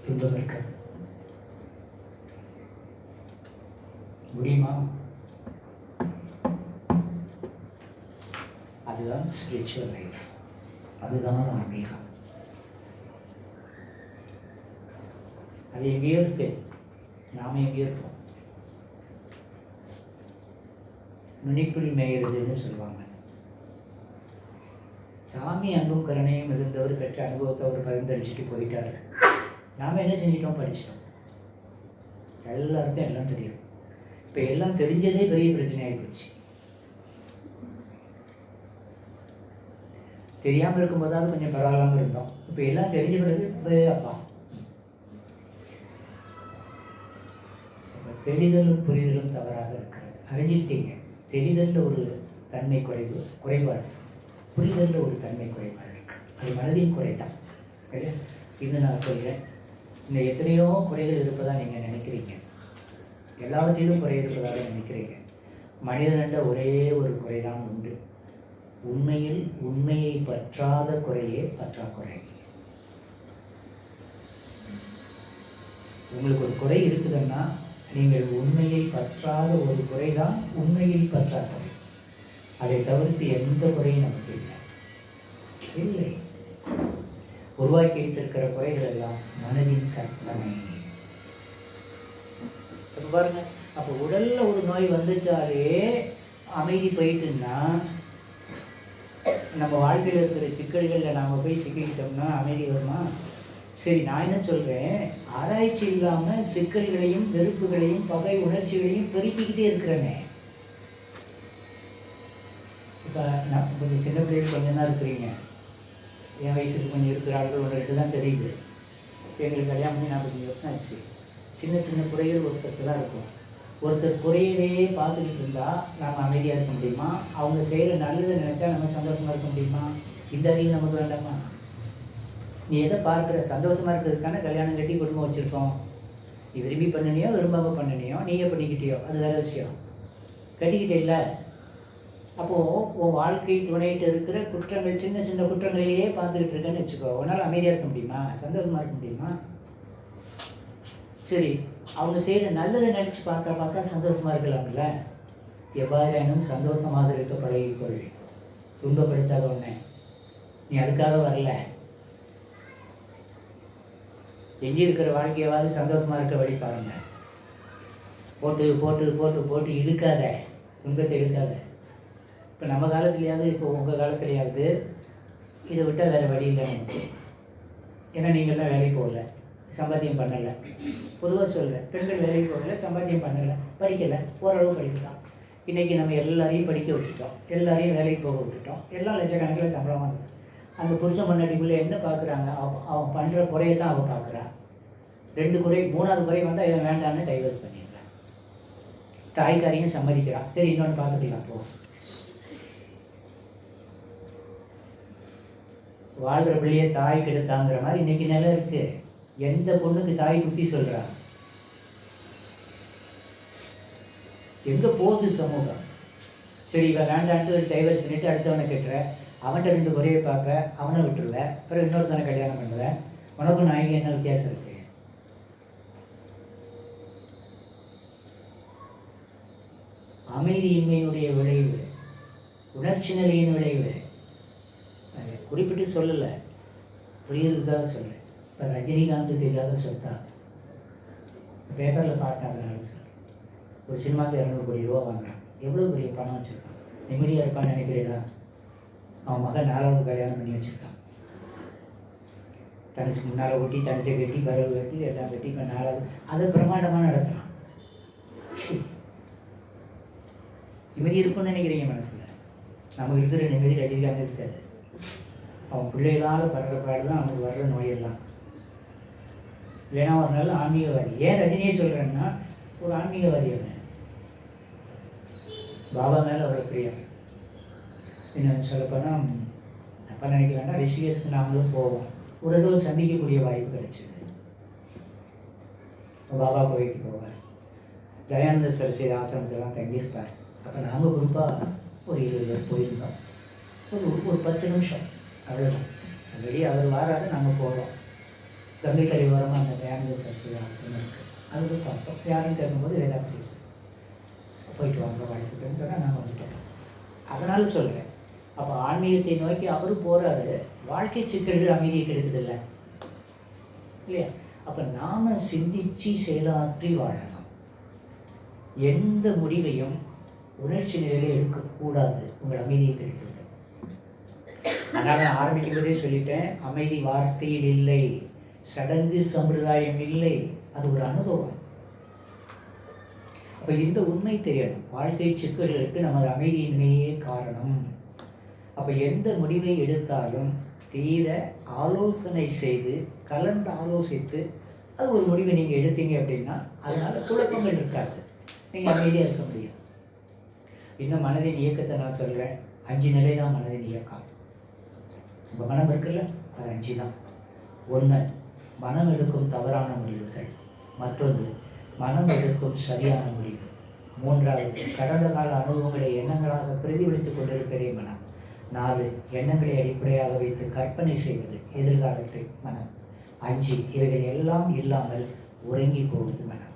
துன்பம் இருக்க முடியுமா? அதுதான் ஸ்பிரிச்சுவல் லைஃப், அதுதான் ஆன்மீகம். அது எங்கேயோ இருக்கு, நாம எங்கேயோ இருக்கோம். நுனிப்புள் மேயிறதுன்னு சொல்லுவாங்க. சாமி அன்பும் கருணையும் இருந்தவர் பெற்ற அனுபவத்தை அவர் பகிர்ந்தளிச்சுட்டு போயிட்டாரு. நாம் என்ன செஞ்சிட்டோம்? படிச்சிட்டோம். எல்லாருக்கும் எல்லாம் தெரியும். இப்போ எல்லாம் தெரிஞ்சதே பெரிய பிரச்சனை ஆகிப்போச்சு. தெரியாமல் இருக்கும்போதாவது கொஞ்சம் பரவாயில்லாமல் இருந்தோம். இப்போ எல்லாம் தெரிஞ்ச பிறகு அப்பா, தெளிதலும் புரிதலும் தவறாக இருக்கிறது. அறிஞ்சிட்டீங்க, தெளிதலில் ஒரு தன்மை குறைபாடு, புரிதலில் ஒரு தன்மை குறைபாடு இருக்கு. அது மனதின் குறை தான். இது நான் சொல்கிறேன். இந்த எத்தனையோ குறைகள் இருப்பதாக நீங்கள் நினைக்கிறீங்க, எல்லாவற்றிலும் குறை இருப்பதாக நினைக்கிறீங்க. மனிதனண்ட ஒரே ஒரு குறைதான் உண்டு. உண்மையில் உண்மையை பற்றாத குறையே பற்றாக்குறை. உங்களுக்கு ஒரு குறை இருக்குதுன்னா, நீங்கள் உண்மையை பற்றாத ஒரு குறைதான் உண்மையில் பற்றாக்குறை. அதை தவிர்த்து எந்த குறையும் நமக்கு இல்லை. உருவாக்கி வைத்திருக்கிற குறைகள் எல்லாம் மனதின் கற்பனை. பாருங்க, அப்போ உடல்ல ஒரு நோய் வந்துட்டாலே அமைதி போயிட்டுன்னா, நம்ம வாழ்க்கையில் இருக்கிற சிக்கல்களில் நாம் போய் சிக்கிக்கிட்டோம்னா அமைதி வருமா? சரி, நான் என்ன சொல்கிறேன், ஆராய்ச்சி இல்லாமல் சிக்கல்களையும் வெறுப்புகளையும் பகை உணர்ச்சிகளையும் பெருக்கிக்கிட்டே இருக்கிறேனே. இப்போ நான் கொஞ்சம் சின்ன பிள்ளைகள் கொஞ்சம் தான் இருக்கிறீங்க, என் வயசுக்கு கொஞ்சம் இருக்கிற ஆட்கள் ஒன்று ரெண்டு தான் தெரியுது. எங்களுக்கு கல்யாணம் பண்ணி 45 வருஷம் ஆச்சு. சின்ன சின்ன குறைகள் ஒருத்தருக்கு தான் இருக்கும். ஒருத்தர் குறையிலேயே பார்த்துக்கிட்டு இருந்தால் நாம் அமைதியாக இருக்க முடியுமா? அவங்க செய்கிற நல்லதை நினச்சா நம்ம சந்தோஷமாக இருக்க முடியுமா? இந்த அறிவு நமக்கு வேண்டாமா? நீ எதை பார்க்குற? சந்தோஷமாக இருக்கிறதுக்கான கல்யாணம் கட்டி குடும்பம் வச்சுருக்கோம். நீ விரும்பி பண்ணினியோ விரும்பாமல் பண்ணினியோ, நீயே பண்ணிக்கிட்டியோ, அது வேறு விஷயம். கட்டிக்கிட்டே இல்லை. அப்போது உன் வாழ்க்கை துணையிட்டு இருக்கிற குற்றங்கள், சின்ன சின்ன குற்றங்களையே பார்த்துக்கிட்டு இருக்கேன்னு வச்சுக்கோ. உன்னால் அமைதியாக இருக்க முடியுமா? சந்தோஷமாக இருக்க முடியுமா? சரி, அவங்க செய்கிற நல்லதை நினச்சி பார்த்தா சந்தோஷமாக இருக்கலாம்ல. எவ்வாறாயினும் சந்தோஷமாக இருக்க பழகிக்கொள். துன்பப்படுத்தாத ஒன்று. நீ அதுக்காக வரல. எஞ்சி இருக்கிற வாழ்க்கையாவது சந்தோஷமாக இருக்க வழி பாருங்க. போட்டு போட்டு போட்டு போட்டு இழுக்காத, துன்பத்தை இழுக்காத. இப்போ நம்ம காலத்துலையாவது, இப்போ உங்கள் காலத்துலையாவது இதை விட்டால் வேறு வழி இல்லை நமக்கு. ஏன்னா நீங்கள்லாம் வேலைக்கு போகல, சம்பாத்தியம் பண்ணலை. பொதுவாக சொல்கிறேன், பெண்கள் வேலைக்கு போகல, சம்பாத்தியம் பண்ணலை, படிக்கலை, ஓரளவு படிக்கலாம். இன்றைக்கி நம்ம எல்லாரையும் படிக்க வச்சுட்டோம், எல்லாரையும் வேலைக்கு போக விட்டுட்டோம், எல்லாம் லட்சக்கணக்கில் சம்பளம் வாங்க. அந்த புருஷன் முன்னாடிக்குள்ளே என்ன பார்க்குறாங்க? அவன் பண்ணுற குறையை தான் அவன் பார்க்குறான். 2 குறை, 3வது குறை வந்தால் இதை வேண்டான்னு டைவர்ஸ் பண்ணிடுறான். தாய்க்காரையும் சம்மதிக்கிறான். சரி, இன்னொன்று பார்த்துக்கலாம் போ. வாழ்கிற பிள்ளையே தாய் கெடுத்தாங்கிற மாதிரி இன்றைக்கி நிலை இருக்குது. எந்த பொண்ணுக்கு தாய் புத்தி சொல்கிறா? எங்கே போகுது சமூகம்? சரி, இவன் வேண்டான்ட்டு ஒரு டைவர்ஸ் பண்ணிவிட்டு அடுத்தவனை கட்டுற. அவன்கிட்ட 2 குறையை பார்ப்ப, அவனை விட்டுருவேன், அப்புறம் இன்னொருத்தனை கல்யாணம் பண்ணுவேன். உனக்கும் நாய்க்கு என்ன வித்தியாசம் இருக்குது? அமைதியின்மையினுடைய விளைவு, உணர்ச்சி நிலையின் விளைவு. அதை குறிப்பிட்டு சொல்லலை, புரியுறதுக்காக சொல்ல. இப்போ ரஜினிகாந்துக்கு இல்லாத சொத்தா? பேப்பரில் பார்த்தேன், அதனால சொல்கிறேன். ஒரு சினிமாவுக்கு 200 கோடி ரூபா வாங்குறான். எவ்வளோ பெரிய பணம் வச்சுருக்கான். நிம்மதியாக இருப்பான்னு நினைக்கிறீங்களா? அவன் மகன் 4வது கல்யாணம் பண்ணி வச்சுருக்கான். தனுசுக்கு முன்னால் ஒட்டி, தனுசை கட்டி, கருவு கட்டி, எல்லாம் கட்டி, இப்போ 4வது அதை பிரமாண்டமாக நடத்துகிறான். நிம்மதி இருக்குன்னு நினைக்கிறீங்க மனசில்? நமக்கு இருக்கிற நிம்மதி ரஜினிகாந்த் இருக்காது. அவன் பிள்ளைகளால் படுற பாடு தான் அவனுக்கு வர்ற நோயெல்லாம். இல்லைன்னா ஒரு நல்ல ஆன்மீகவாதி. ஏன் ரஜினியை சொல்கிறேன்னா, ஒரு ஆன்மீகவாதி அவன். பாபா மேலே அவ்வளோ பிரியம். இன்னும் சொல்லப்போனால் அப்போ நினைக்க வேண்டாம், ரிஷிகேஷ்க்கு நாங்களும் போவோம். ஒரு தடவை சந்திக்கக்கூடிய வாய்ப்பு கிடைச்சிது. பாபா கோயிலுக்கு போவார். தயானந்த சரஸ்வதி ஆசிரமத்திலாம் தங்கியிருப்பார். அப்போ நாங்கள் குரூப்பாக ஒரு 20 பேர் போயிருந்தோம். ஒரு 10 நிமிஷம் அவ்வளோதான். வெளியே அவர் வாராரு, நாங்கள் போகிறோம். கங்கை கரை ஓரமாக அந்த தயானந்த சரஸ்வதி ஆசிரமம் இருக்குது. அதுக்கு பார்த்தோம். யாருன்னு கேட்கும்போது வேதாந்த போயிட்டு வாங்க வாழ்த்துக்கன்னு சொன்னால் நாங்கள் வந்துட்டோம். அதனால சொல்கிறேன், அப்போ ஆன்மீகத்தை நோக்கி அவரும் போகிறாரு. வாழ்க்கை சிக்கல்கள் அமைதியை கெடுக்குதில்ல இல்லையா? அப்போ நாம் சிந்திச்சு செயலாற்றி வாழலாம். எந்த முடிவையும் உணர்ச்சி நிலையில் எடுக்கக்கூடாது, உங்கள் அமைதியை கெடுத்துது. அதனால் நான் ஆரம்பிக்கும் போதே சொல்லிட்டேன், அமைதி வார்த்தையில் இல்லை, சடங்கு சம்பிரதாயம் இல்லை, அது ஒரு அனுபவம். அப்போ இந்த உண்மை தெரியணும். வாழ்க்கை சிக்கல்களுக்கு நமது அமைதியின்மையே காரணம். அப்போ எந்த முடிவை எடுத்தாலும் தீர ஆலோசனை செய்து, கலந்து ஆலோசித்து அது ஒரு முடிவை நீங்கள் எடுத்தீங்க அப்படின்னா அதனால் குழப்பங்கள் இருக்காது, நீங்கள் அமைதியாக இருக்க முடியும். இன்னும் மனதின் இயக்கத்தை நான் சொல்கிறேன். 5 நிலை தான் மனதின் இயக்கம். இப்போ மனம் இருக்குல்ல, அது 5 தான். 1, மனம் எடுக்கும் தவறான முடிவுகள். மற்றொன்று, மனம் எடுக்கும் சரியான முடிவு. 3வது, கடந்த கால அனுபவங்களை எண்ணங்களாக பிரதிபலித்துக் கொண்டிருப்பதே மனம். 4, எண்ணங்களை அடிப்படையாக வைத்து கற்பனை செய்வது எதிர்காலத்தை மனம். 5, இவைகள் எல்லாம் இல்லாமல் உறங்கி போவது மனம்.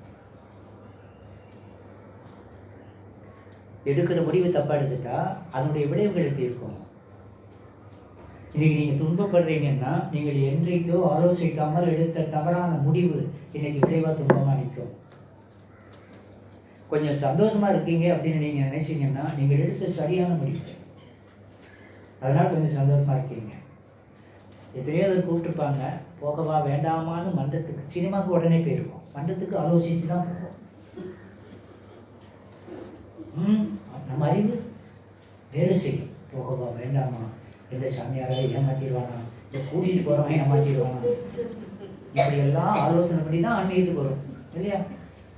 எடுக்கிற முடிவு தப்பாக எடுத்துட்டா அதனுடைய விளைவுகள் எப்படி இருக்கும்? இன்னைக்கு நீங்கள் துன்பப்படுறீங்கன்னா நீங்கள் என்றைக்கோ ஆலோசிக்காமல் எடுத்த தவறான முடிவு இன்னைக்கு விளைவாக துன்பமாக நிற்கும். கொஞ்சம் சந்தோஷமாக இருக்கீங்க அப்படின்னு நீங்கள் நினைச்சிங்கன்னா நீங்கள் எடுத்த சரியான முடிவு, அதனால் கொஞ்சம் சந்தோஷமாக இருக்கீங்க. எத்தனையோ பேர் கூப்பிட்டுருப்பாங்க, போகவா வேண்டாமான்னு மன்றத்துக்கு, சினிமாவுக்கு உடனே போயிருக்கோம், மன்றத்துக்கு ஆலோசித்து தான் போவோம். நம்ம அறிவு வேறு செய்யும். போகவா வேண்டாமா, எந்த சாமியாராக ஏமாற்றிடுவானா, இந்த கூட்டிகிட்டு போகிறவன் ஏமாற்றிடுவானா, இப்படியெல்லாம் ஆலோசனை பண்ணி தான் ஆன்மீகத்துக்கு வரும் இல்லையா?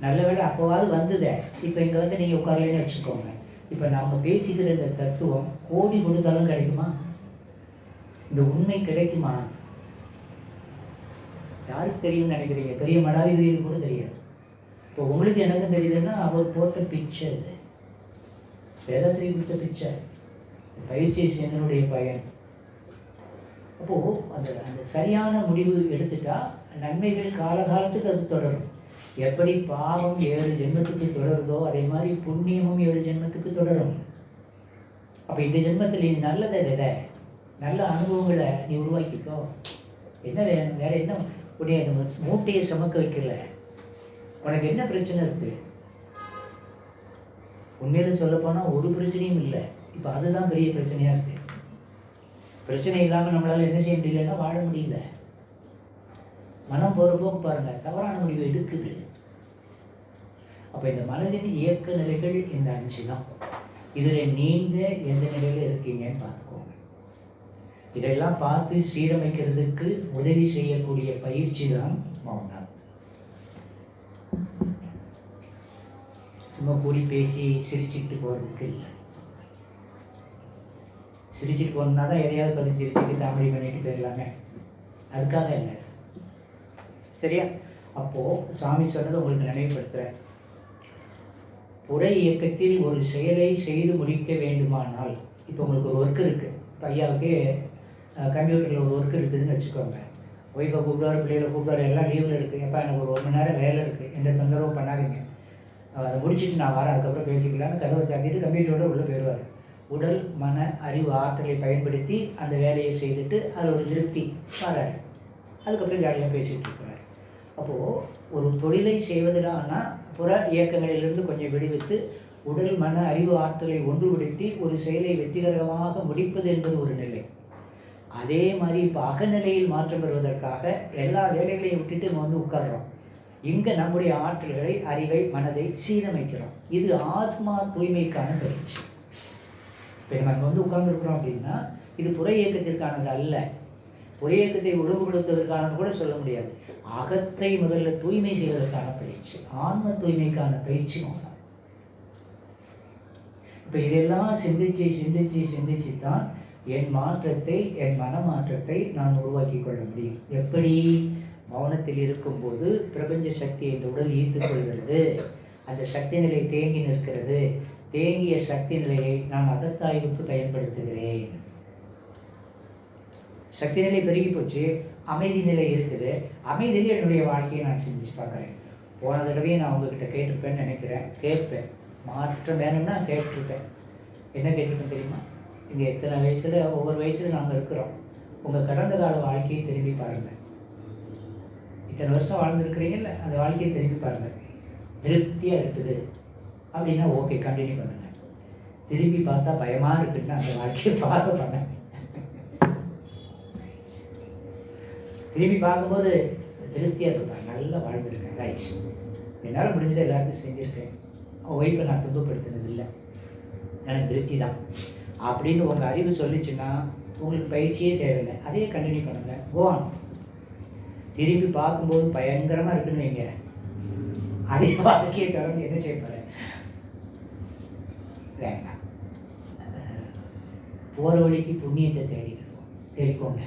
நல்ல வேலை அப்போவாது வந்ததே. இப்போ இங்கே வந்து நீங்கள் உட்காரலன்னு வச்சுக்கோங்க. இப்போ நம்ம பேசிக்கிற இந்த தத்துவம் கோடி கொடுத்தாலும் கிடைக்குமா? இந்த உண்மை கிடைக்குமா? யாருக்கு தெரியும்னு நினைக்கிறீங்க? பெரிய மடாதிபதிக்கு கூட தெரியாது. இப்போ உங்களுக்கு எனக்கு தெரியுதுன்னா அவர் போட்ட பிச்சை, இது வேதத்திரி கொடுத்த பிச்சை, பயிற்சி என்னுடைய பயன். அப்போது அந்த சரியான முடிவு எடுத்துட்டா நன்மைகள் காலகாலத்துக்கு அது தொடரும். எப்படி பாவம் 7 ஜென்மத்துக்கு தொடருதோ அதே மாதிரி புண்ணியமும் 7 ஜென்மத்துக்கு தொடரும். அப்போ இந்த ஜென்மத்தில் நீ நல்லதை விட நல்ல அனுபவங்களை நீ உருவாக்கிக்கோ. என்ன வேணும்? வேற என்ன? உடைய மூட்டையை சுமக்க வைக்கல, உனக்கு என்ன பிரச்சனை இருக்கு? உண்மையில சொல்ல போனால் ஒரு பிரச்சனையும் இல்லை. இப்போ அதுதான் பெரிய பிரச்சனையாக இருக்கு. பிரச்சனை இல்லாமல் நம்மளால என்ன செய்ய முடியலன்னா வாழ முடியல. மனம் போகிறப்போ பாருங்க தவறான முடிவு எடுக்குது. அப்போ இந்த மனதின் இயக்க நிலைகள் இந்த 5 தான். இதில் நீங்கள் எந்த நிலையில் இருக்கீங்கன்னு பார்த்துக்கோங்க. இதெல்லாம் பார்த்து சீரமைக்கிறதுக்கு உதவி செய்யக்கூடிய பயிற்சி தான் மௌனம். சும்மா கூடி பேசி சிரிச்சுக்கிட்டு போகிறதுக்கு இல்லை. சிரிச்சுட்டு போகணுன்னா தான் எதையாவது பற்றி சிரிச்சுட்டு தாமரை பண்ணிட்டு போயிடலாங்க, அதுக்காக இல்லை. சரியா? அப்போது சாமி சொன்னதை உங்களுக்கு நினைவுபடுத்துகிறேன். புற இயக்கத்தில் ஒரு செயலை செய்து முடிக்க வேண்டுமானால், இப்போ உங்களுக்கு ஒரு ஒர்க் இருக்குது, ஐயாவுக்கு கம்ப்யூட்டரில் ஒரு ஒர்க் இருக்குதுன்னு வச்சுக்கோங்க. ஒய்ஃபை கூப்பிடுவார், பிள்ளைகளை கூப்பிடுவார், எல்லாம் லீவில் இருக்குது. எப்போ எனக்கு ஒரு 1 மணி நேரம் வேலை இருக்குது, எந்த தொந்தரவும் பண்ணாதீங்க, அதை முடிச்சுட்டு நான் வரேன், அதுக்கப்புறம் பேசிக்கலான்னு கதவை சாத்திட்டு கம்ப்யூட்டரோட உள்ளே போயிடுவார். உடல் மன அறிவு ஆற்றலை பயன்படுத்தி அந்த வேலையை செய்துட்டு அதில் ஒரு திருப்தி வராரு. அதுக்கப்புறம் ஜாலியாக பேசிகிட்டு இருக்கிறார். அப்போது ஒரு தொழிலை செய்வதற்கான புற இயக்கங்களிலிருந்து கொஞ்சம் விடுவித்து உடல் மன அறிவு ஆற்றலை ஒன்றுபடுத்தி ஒரு செயலை வெற்றிகரமாக முடிப்பது என்பது ஒரு நிலை. அதே மாதிரி இப்போ அகநிலையில் மாற்றம் பெறுவதற்காக எல்லா வேலைகளையும் விட்டுட்டு நம்ம வந்து உட்கார்றோம். இங்கே நம்முடைய ஆற்றல்களை, அறிவை, மனதை சீரமைக்கிறோம். இது ஆத்மா தூய்மைக்கான பயிற்சி. இப்போ நம்ம வந்து உட்கார்ந்துருக்குறோம் அப்படின்னா இது புற இயக்கத்திற்கானது அல்ல. புற இயக்கத்தை ஒழுங்குபடுத்துவதற்கானது கூட சொல்ல முடியாது. அகத்தை முதல்ல தூய்மை செய்வதற்கான பயிற்சி, ஆன்ம தூய்மைக்கான பயிற்சி ஒன்று. இப்போ இதெல்லாம் சிந்திச்சு தான் என் மாற்றத்தை, என் மன மாற்றத்தை நான் உருவாக்கி கொள்ள முடியும். எப்படி? மௌனத்தில் இருக்கும்போது பிரபஞ்ச சக்தி இந்த உடல் ஈர்த்துக் கொள்கிறது. அந்த சக்தி நிலை தேங்கி நிற்கிறது. தேங்கிய சக்தி நிலையை நான் அகத்தாய்வுக்கு பயன்படுத்துகிறேன். சக்தி நிலை பெருகி போச்சு, அமைதி நிலை இருக்குது. அமைதியில் என்னுடைய வாழ்க்கையை நான் சிந்திச்சு பார்க்குறேன். போன தடவையே நான் உங்ககிட்ட கேட்டிருப்பேன்னு நினைக்கிறேன். கேட்பேன், மாற்றம் வேணும்னா கேட்டிருப்பேன். என்ன கேட்டிருப்பேன் தெரியுமா? இங்கே எத்தனை வயசில், ஒவ்வொரு வயசில் நாங்கள் இருக்கிறோம். உங்கள் கடந்த கால வாழ்க்கையை திரும்பி பாருங்கள். இத்தனை வருஷம் வாழ்ந்துருக்கிறீங்கல்ல, அந்த வாழ்க்கையை திரும்பி பாருங்கள். திருப்தியாக இருக்குது அப்படின்னா ஓகே, கண்டினியூ பண்ணுங்கள். திரும்பி பார்த்தா பயமாக இருக்குன்னா அந்த வாழ்க்கையை ஃபாலோ பண்ண. திரும்பி பார்க்கும்போது திருப்தியாக இருப்பாங்க, நல்லா வாழ்ந்துருக்கேன், ரைட், என்னால் முடிஞ்சதை எல்லாருக்கும் செஞ்சுருக்கேன், ஒய்ஃபை நான் துன்பப்படுத்தினது இல்லை, எனக்கு திருப்தி தான் அப்படின்னு உங்கள் அறிவு சொல்லிச்சுன்னா உங்களுக்கு பயிற்சியே தேவையில்லை. அதையே கண்டினியூ பண்ணுங்கள். கோவான் திரும்பி பார்க்கும்போது பயங்கரமாக இருக்குன்னு வைங்க, அதே வாழ்க்கையை தொடர்ந்து என்ன செய்ய போகிறேன்? வேண்டாம். போகிற வழிக்கு புண்ணியத்தை தேடிக்கோங்க.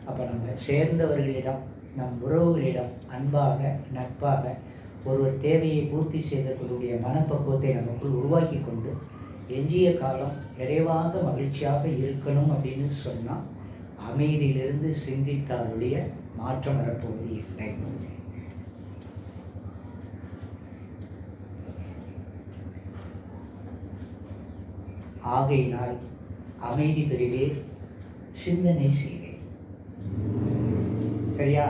அப்போ நம்ம சேர்ந்தவர்களிடம், நம் உறவுகளிடம் அன்பாக, நட்பாக ஒருவர் தேவையை பூர்த்தி செய்தவர்களுடைய மனப்பக்குவத்தை நமக்குள் உருவாக்கி கொண்டு எஞ்சிய காலம் நிறைவாக மகிழ்ச்சியாக இருக்கணும் அப்படின்னு சொன்னால் அமைதியிலிருந்து சிந்தித்தாலுடைய மாற்றம் வரப்போவது இல்லை. ஆகையினால் அமைதி பெறுவேன், சிந்தனை செய்வேன். சரியா?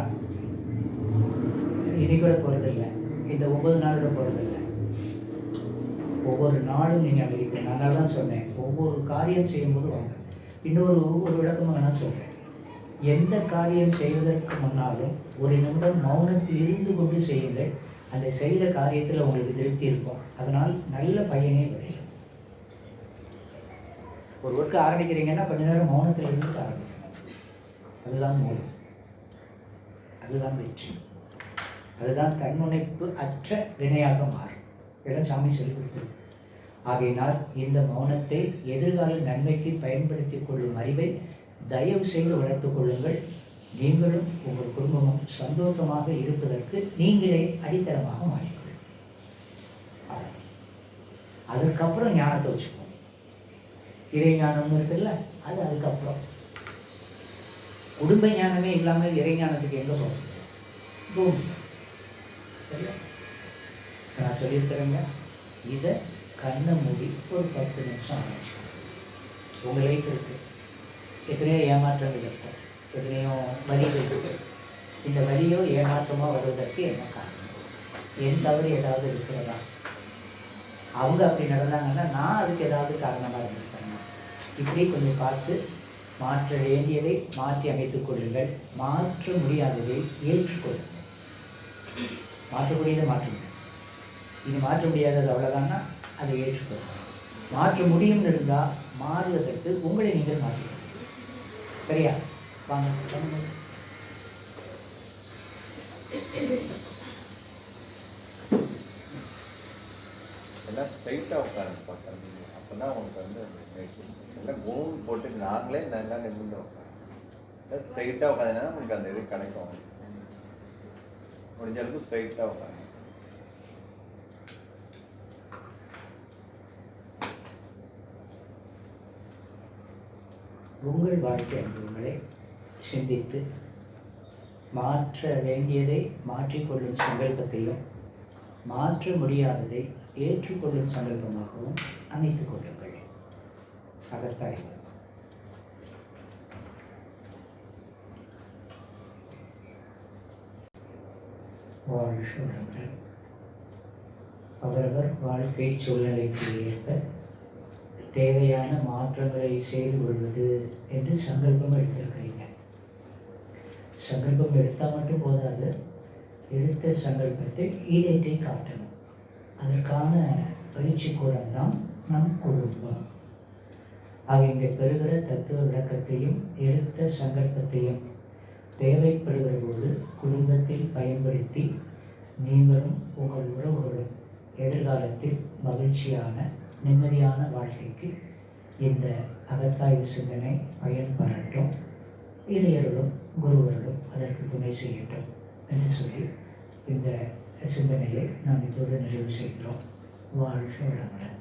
இன்னைக்கூட போகிறதில்லை, இந்த 9 நாளோட போகிறதில்லை. ஒவ்வொரு நாளும் நீங்கள் அமைதிக்கணும். நான் தான் சொன்னேன், ஒவ்வொரு காரியம் செய்யும்போது வாங்க. ஒரு விளக்கமாக நான் சொல்கிறேன். எந்த காரியம் செய்வதற்கு முன்னாலும் ஒரு நிமிடம் மௌனத்தில் இருந்து கொண்டு செய்யுங்கள். அந்த செய்கிற காரியத்தில் உங்களுக்கு திருப்தி இருக்கும். அதனால் நல்ல பயனே விளையும். ஒரு ஒர்க்கு ஆரம்பிக்கிறீங்கன்னா கொஞ்ச நேரம் மௌனத்தில் இருந்து ஆரம்பிக்கணும். அதுதான் மூலம், அதுதான் வெற்றி, அதுதான் தன்முனைப்பு அற்ற வினையாக மாறும். இதெல்லாம் சாமி சொல்லி கொடுத்துருக்கு. ஆகையினால் இந்த மௌனத்தை எதிர்கால நன்மைக்கு பயன்படுத்திக் கொள்ளும் அறிவை தயவு செய்து வளர்த்துக் கொள்ளுங்கள். நீங்களும் உங்கள் குடும்பமும் சந்தோஷமாக இருப்பதற்கு நீங்களே அடித்தளமாக மாறிக்கொள்ளும். அதுக்கப்புறம் ஞானத்தை வச்சுக்கோங்க. இறை ஞானம் இருக்குல்ல, அது அதுக்கப்புறம். குடும்ப ஞானமே இல்லாமல் இறை ஞானத்துக்கு எங்கே போகும்? நான் சொல்லியிருக்கிறேங்க, இதை கண்ணை மூடி ஒரு 10 நிமிஷம் ஆரம்பிச்சுக்கணும். உங்கள் லைஃப் இருக்குது, எத்தனையோ ஏமாற்றங்கள் இருக்கும், எத்தனையோ வலிகள் இருக்குது. இந்த வலியோ ஏமாற்றமாக வருவதற்கு என்ன காரணம்? என் தவறு ஏதாவது இருக்கிறதா? அவங்க அப்படி நடந்தாங்கன்னா நான் அதுக்கு ஏதாவது காரணமாக இருந்திருப்பேன். இப்படி கொஞ்சம் பார்த்து மாற்ற வேண்டியதை மாற்றி அமைத்துக் கொள்ளுங்கள். மாற்ற முடியாததை ஏற்றுக்கொள்ளுங்கள். மாற்றக்கூடியதை மாற்றுங்க. இது மாற்ற முடியாதது அவ்வளோதான்னா அதை ஏற்றுக்கொள்ளுங்கள். மாற்ற முடியும்னு இருந்தால் மாறுவதற்கு உங்களை நீங்கள் மாற்றிக்கொள்ளுங்கள். சரியா? வாங்க எல்லாம் ஸ்ட்ரைட்டாக உட்காந்து பார்க்குறீங்க. அப்போ தான் உங்களுக்கு வந்து எல்லாம் கோல் போட்டு நாங்களே நல்லா நிமிர்ந்து உட்காந்து ஸ்ட்ரைட்டாக உட்காந்துனா உங்களுக்கு அந்த இது கிடைக்கும். முடிஞ்ச அளவுக்கு ஸ்ட்ரைட்டாக உட்காந்து. உங்கள் வாழ்க்கை அனுபவங்களை சிந்தித்து மாற்ற வேண்டியதை மாற்றிக்கொள்ளும் சங்கல்பத்தையும் மாற்ற முடியாததை ஏற்றுக்கொள்ளும் சங்கல்பமாகவும் அமைத்துக் கொள்ளுங்கள். அகத்தாய்வு. வாழ்க வளமுடன். அவரவர் வாழ்க்கை சூழ்நிலைக்கு ஏற்ப தேவையான மாற்றங்களை செய்து கொள்வது என்று சங்கல்பம் எடுத்திருக்கிறீங்க. சங்கல்பம் எடுத்தால் மட்டும் போதாது, எடுத்த சங்கல்பத்தை ஈடேற்றி காட்டணும். அதற்கான பயிற்சி கூடம் தான் நம் குடும்பம். அவங்க பெறுகிற தத்துவ விளக்கத்தையும் எடுத்த சங்கல்பத்தையும் தேவைப்படுகிற போது குடும்பத்தில் பயன்படுத்தி நீங்களும் உங்கள் உறவுகளும் எதிர்காலத்தில் மகிழ்ச்சியான நிம்மதியான வாழ்க்கைக்கு இந்த அகத்தாய்வு சிந்தனை பயன்பெறட்டும். இளையர்களும் குருவர்களும் அதற்கு துணை செய்யட்டும் என்று சொல்லி இந்த சிந்தனையை நாம் இதோடு நிறைவு செய்கிறோம். வாழ்க வளமுடன்.